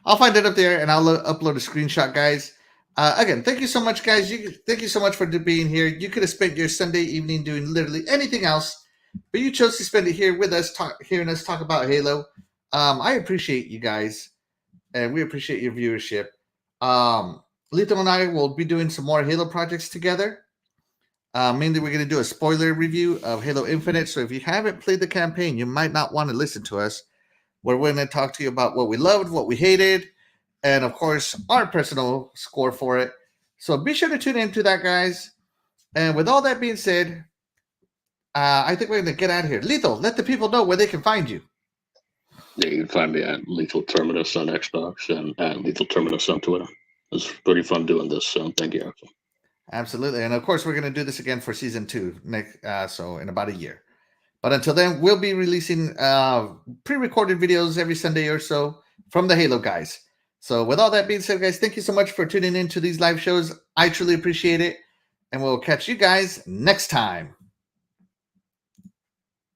I'll find it up there and I'll upload a screenshot, guys. Again, thank you so much, guys. Thank you so much for being here. You could have spent your Sunday evening doing literally anything else, but you chose to spend it here with us, hearing us talk about Halo. I appreciate you guys, and we appreciate your viewership. Lethal and I will be doing some more Halo projects together. Mainly, we're going to do a spoiler review of Halo Infinite. So if you haven't played the campaign, you might not want to listen to us. We're going to talk to you about what we loved, what we hated, and of course, our personal score for it. So be sure to tune into that, guys. And with all that being said, I think we're going to get out of here. Lethal, let the people know where they can find you. Yeah, you can find me at Lethal Terminus on Xbox and at Lethal Terminus on Twitter. It's pretty fun doing this, so thank you. Absolutely. And of course, we're going to do this again for season 2, so in about a year. But until then, we'll be releasing pre-recorded videos every Sunday or so from the Halo guys. So with all that being said, guys, thank you so much for tuning in to these live shows. I truly appreciate it. And we'll catch you guys next time.